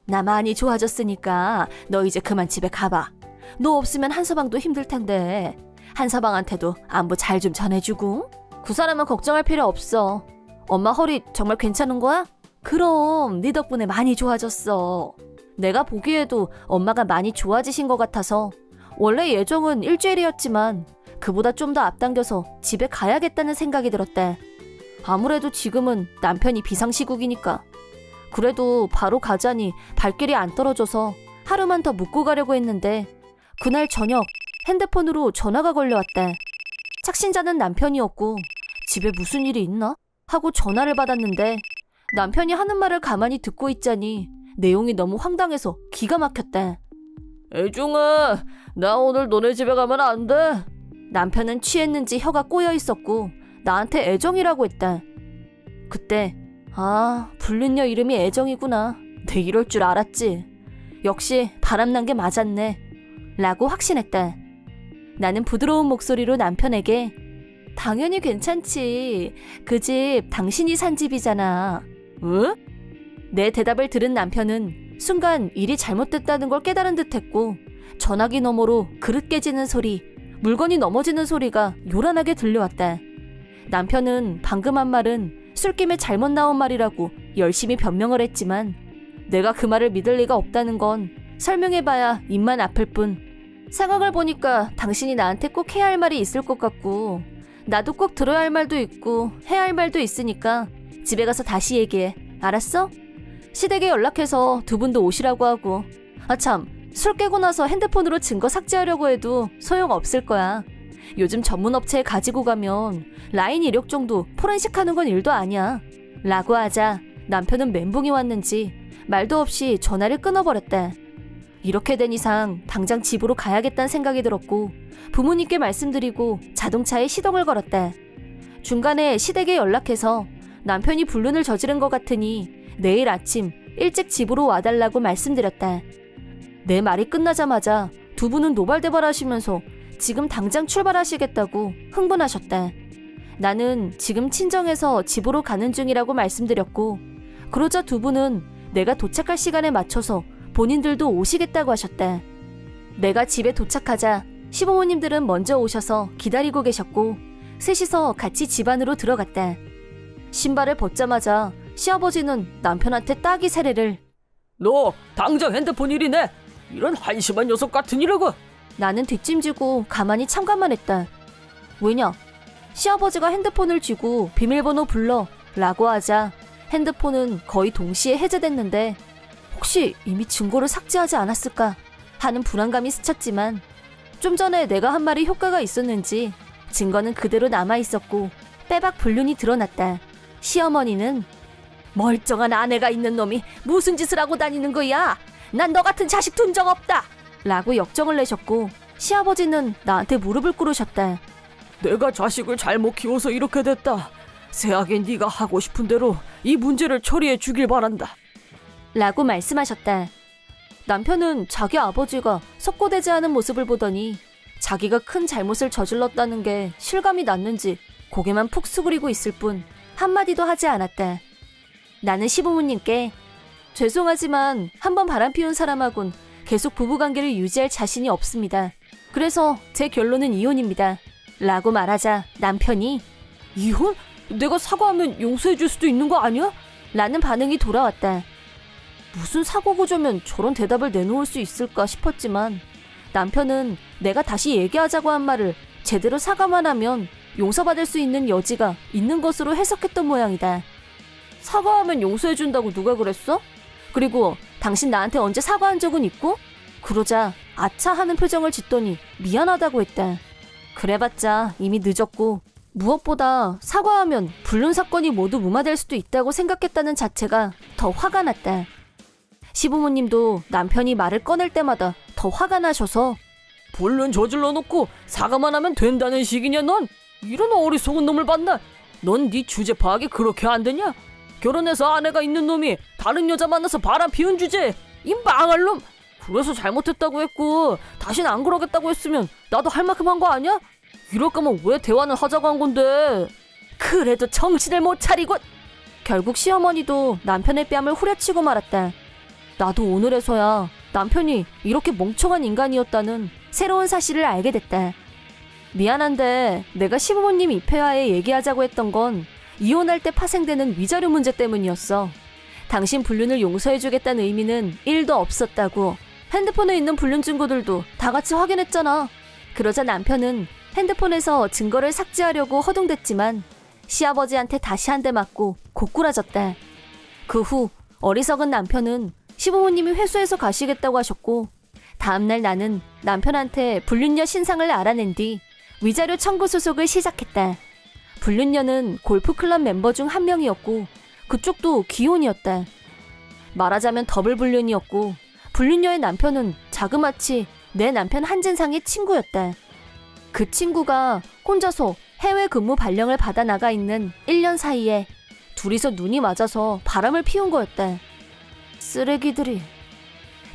나 많이 좋아졌으니까 너 이제 그만 집에 가봐. 너 없으면 한서방도 힘들 텐데 한서방한테도 안부 잘 좀 전해주고. 그 사람은 걱정할 필요 없어. 엄마 허리 정말 괜찮은 거야? 그럼 네 덕분에 많이 좋아졌어. 내가 보기에도 엄마가 많이 좋아지신 것 같아서 원래 예정은 일주일이었지만 그보다 좀 더 앞당겨서 집에 가야겠다는 생각이 들었다. 아무래도 지금은 남편이 비상시국이니까. 그래도 바로 가자니 발길이 안 떨어져서 하루만 더 묵고 가려고 했는데 그날 저녁 핸드폰으로 전화가 걸려왔다. 착신자는 남편이었고 집에 무슨 일이 있나? 하고 전화를 받았는데 남편이 하는 말을 가만히 듣고 있자니 내용이 너무 황당해서 기가 막혔다. 애중아, 나 오늘 너네 집에 가면 안 돼? 남편은 취했는지 혀가 꼬여 있었고 나한테 애정이라고 했다. 그때 불륜녀 이름이 애정이구나. 내 이럴 줄 알았지. 역시 바람난 게 맞았네. 라고 확신했다. 나는 부드러운 목소리로 남편에게 당연히 괜찮지. 그 집 당신이 산 집이잖아. 응? 내 대답을 들은 남편은 순간 일이 잘못됐다는 걸 깨달은 듯했고 전화기 너머로 그릇 깨지는 소리, 물건이 넘어지는 소리가 요란하게 들려왔다. 남편은 방금 한 말은 술김에 잘못 나온 말이라고 열심히 변명을 했지만 내가 그 말을 믿을 리가 없다는 건 설명해봐야 입만 아플 뿐. 상황을 보니까 당신이 나한테 꼭 해야 할 말이 있을 것 같고 나도 꼭 들어야 할 말도 있고 해야 할 말도 있으니까 집에 가서 다시 얘기해. 알았어? 시댁에 연락해서 두 분도 오시라고 하고. 술 깨고 나서 핸드폰으로 증거 삭제하려고 해도 소용없을 거야. 요즘 전문 업체에 가지고 가면 라인 이력 정도 포렌식하는 건 일도 아니야. 라고 하자 남편은 멘붕이 왔는지 말도 없이 전화를 끊어버렸다. 이렇게 된 이상 당장 집으로 가야겠다는 생각이 들었고 부모님께 말씀드리고 자동차에 시동을 걸었다. 중간에 시댁에 연락해서 남편이 불륜을 저지른 것 같으니 내일 아침 일찍 집으로 와달라고 말씀드렸다. 내 말이 끝나자마자 두 분은 노발대발하시면서 지금 당장 출발하시겠다고 흥분하셨다. 나는 지금 친정에서 집으로 가는 중이라고 말씀드렸고 그러자 두 분은 내가 도착할 시간에 맞춰서 본인들도 오시겠다고 하셨다. 내가 집에 도착하자 시부모님들은 먼저 오셔서 기다리고 계셨고 셋이서 같이 집 안으로 들어갔다. 신발을 벗자마자 시아버지는 남편한테 따기 세례를. 너 당장 핸드폰 일이네. 이런 한심한 녀석 같은 이라고. 나는 뒷짐지고 가만히 참관만 했다. 왜냐? 시아버지가 핸드폰을 쥐고 비밀번호 불러 라고 하자 핸드폰은 거의 동시에 해제됐는데 혹시 이미 증거를 삭제하지 않았을까 하는 불안감이 스쳤지만 좀 전에 내가 한 말이 효과가 있었는지 증거는 그대로 남아있었고 빼박 불륜이 드러났다. 시어머니는 멀쩡한 아내가 있는 놈이 무슨 짓을 하고 다니는 거야? 난 너 같은 자식 둔 적 없다! 라고 역정을 내셨고 시아버지는 나한테 무릎을 꿇으셨다. 내가 자식을 잘못 키워서 이렇게 됐다. 새하게 네가 하고 싶은 대로 이 문제를 처리해 주길 바란다. 라고 말씀하셨다. 남편은 자기 아버지가 석고대죄하는 모습을 보더니 자기가 큰 잘못을 저질렀다는 게 실감이 났는지 고개만 푹 수그리고 있을 뿐 한마디도 하지 않았다. 나는 시부모님께 죄송하지만 한번 바람 피운 사람하고는 계속 부부관계를 유지할 자신이 없습니다. 그래서 제 결론은 이혼입니다. 라고 말하자 남편이 이혼? 내가 사과하면 용서해 줄 수도 있는 거 아니야? 라는 반응이 돌아왔다. 무슨 사고구조면 저런 대답을 내놓을 수 있을까 싶었지만 남편은 내가 다시 얘기하자고 한 말을 제대로 사과만 하면 용서받을 수 있는 여지가 있는 것으로 해석했던 모양이다. 사과하면 용서해준다고 누가 그랬어? 그리고 당신 나한테 언제 사과한 적은 있고? 그러자 아차 하는 표정을 짓더니 미안하다고 했다. 그래봤자 이미 늦었고 무엇보다 사과하면 불륜 사건이 모두 무마될 수도 있다고 생각했다는 자체가 더 화가 났다. 시부모님도 남편이 말을 꺼낼 때마다 더 화가 나셔서 불륜 저질러 놓고 사과만 하면 된다는 식이냐 넌? 이런 어리석은 놈을 봤나? 넌 네 주제 파악이 그렇게 안 되냐? 결혼해서 아내가 있는 놈이 다른 여자 만나서 바람 피운 주제에 이 망할 놈! 그래서 잘못했다고 했고 다신 안 그러겠다고 했으면 나도 할 만큼 한 거 아니야? 이럴 거면 왜 대화는 하자고 한 건데? 그래도 정신을 못 차리고. 결국 시어머니도 남편의 뺨을 후려치고 말았다. 나도 오늘에서야 남편이 이렇게 멍청한 인간이었다는 새로운 사실을 알게 됐다. 미안한데 내가 시부모님 입회하에 얘기하자고 했던 건 이혼할 때 파생되는 위자료 문제 때문이었어. 당신 불륜을 용서해주겠다는 의미는 1도 없었다고. 핸드폰에 있는 불륜 증거들도 다 같이 확인했잖아. 그러자 남편은 핸드폰에서 증거를 삭제하려고 허둥댔지만 시아버지한테 다시 한 대 맞고 고꾸라졌다. 그 후 어리석은 남편은 시부모님이 회수해서 가시겠다고 하셨고 다음날 나는 남편한테 불륜녀 신상을 알아낸 뒤 위자료 청구 소송을 시작했다. 불륜녀는 골프클럽 멤버 중 한 명이었고 그쪽도 기혼이었다. 말하자면 더블 불륜이었고 불륜녀의 남편은 자그마치 내 남편 한진상의 친구였다. 그 친구가 혼자서 해외 근무 발령을 받아 나가 있는 1년 사이에 둘이서 눈이 맞아서 바람을 피운 거였다. 쓰레기들이.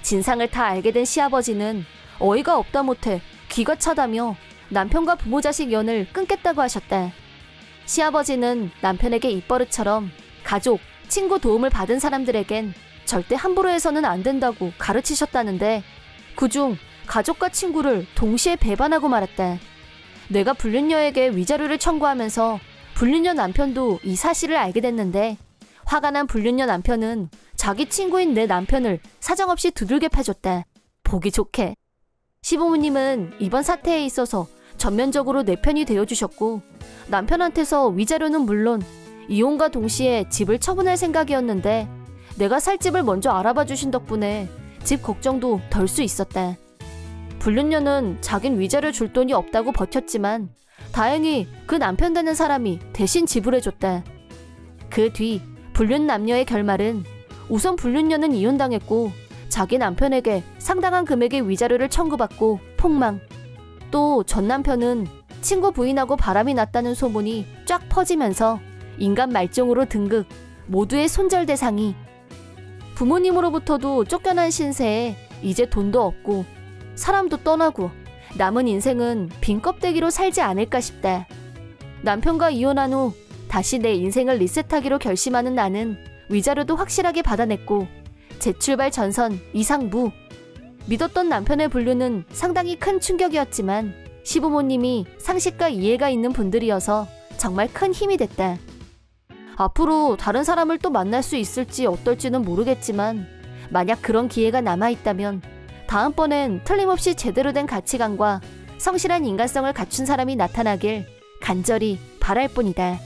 진상을 다 알게 된 시아버지는 어이가 없다 못해 기가 차다며 남편과 부모 자식 연을 끊겠다고 하셨다. 시아버지는 남편에게 입버릇처럼 가족, 친구 도움을 받은 사람들에겐 절대 함부로 해서는 안 된다고 가르치셨다는데 그중 가족과 친구를 동시에 배반하고 말았다. 내가 불륜녀에게 위자료를 청구하면서 불륜녀 남편도 이 사실을 알게 됐는데 화가 난 불륜녀 남편은 자기 친구인 내 남편을 사정없이 두들겨 패줬다. 보기 좋게. 시부모님은 이번 사태에 있어서 전면적으로 내 편이 되어주셨고 남편한테서 위자료는 물론 이혼과 동시에 집을 처분할 생각이었는데 내가 살 집을 먼저 알아봐 주신 덕분에 집 걱정도 덜 수 있었다. 불륜녀는 자긴 위자료 줄 돈이 없다고 버텼지만 다행히 그 남편 되는 사람이 대신 지불해줬다. 그 뒤 불륜 남녀의 결말은 우선 불륜녀는 이혼당했고 자기 남편에게 상당한 금액의 위자료를 청구받고 폭망. 또 전 남편은 친구 부인하고 바람이 났다는 소문이 쫙 퍼지면서 인간 말종으로 등극, 모두의 손절 대상이. 부모님으로부터도 쫓겨난 신세에 이제 돈도 없고 사람도 떠나고 남은 인생은 빈 껍데기로 살지 않을까 싶다. 남편과 이혼한 후 다시 내 인생을 리셋하기로 결심하는 나는 위자료도 확실하게 받아냈고 재출발 전선 이상무. 믿었던 남편의 불륜은 상당히 큰 충격이었지만 시부모님이 상식과 이해가 있는 분들이어서 정말 큰 힘이 됐다. 앞으로 다른 사람을 또 만날 수 있을지 어떨지는 모르겠지만 만약 그런 기회가 남아있다면 다음번엔 틀림없이 제대로 된 가치관과 성실한 인간성을 갖춘 사람이 나타나길 간절히 바랄 뿐이다.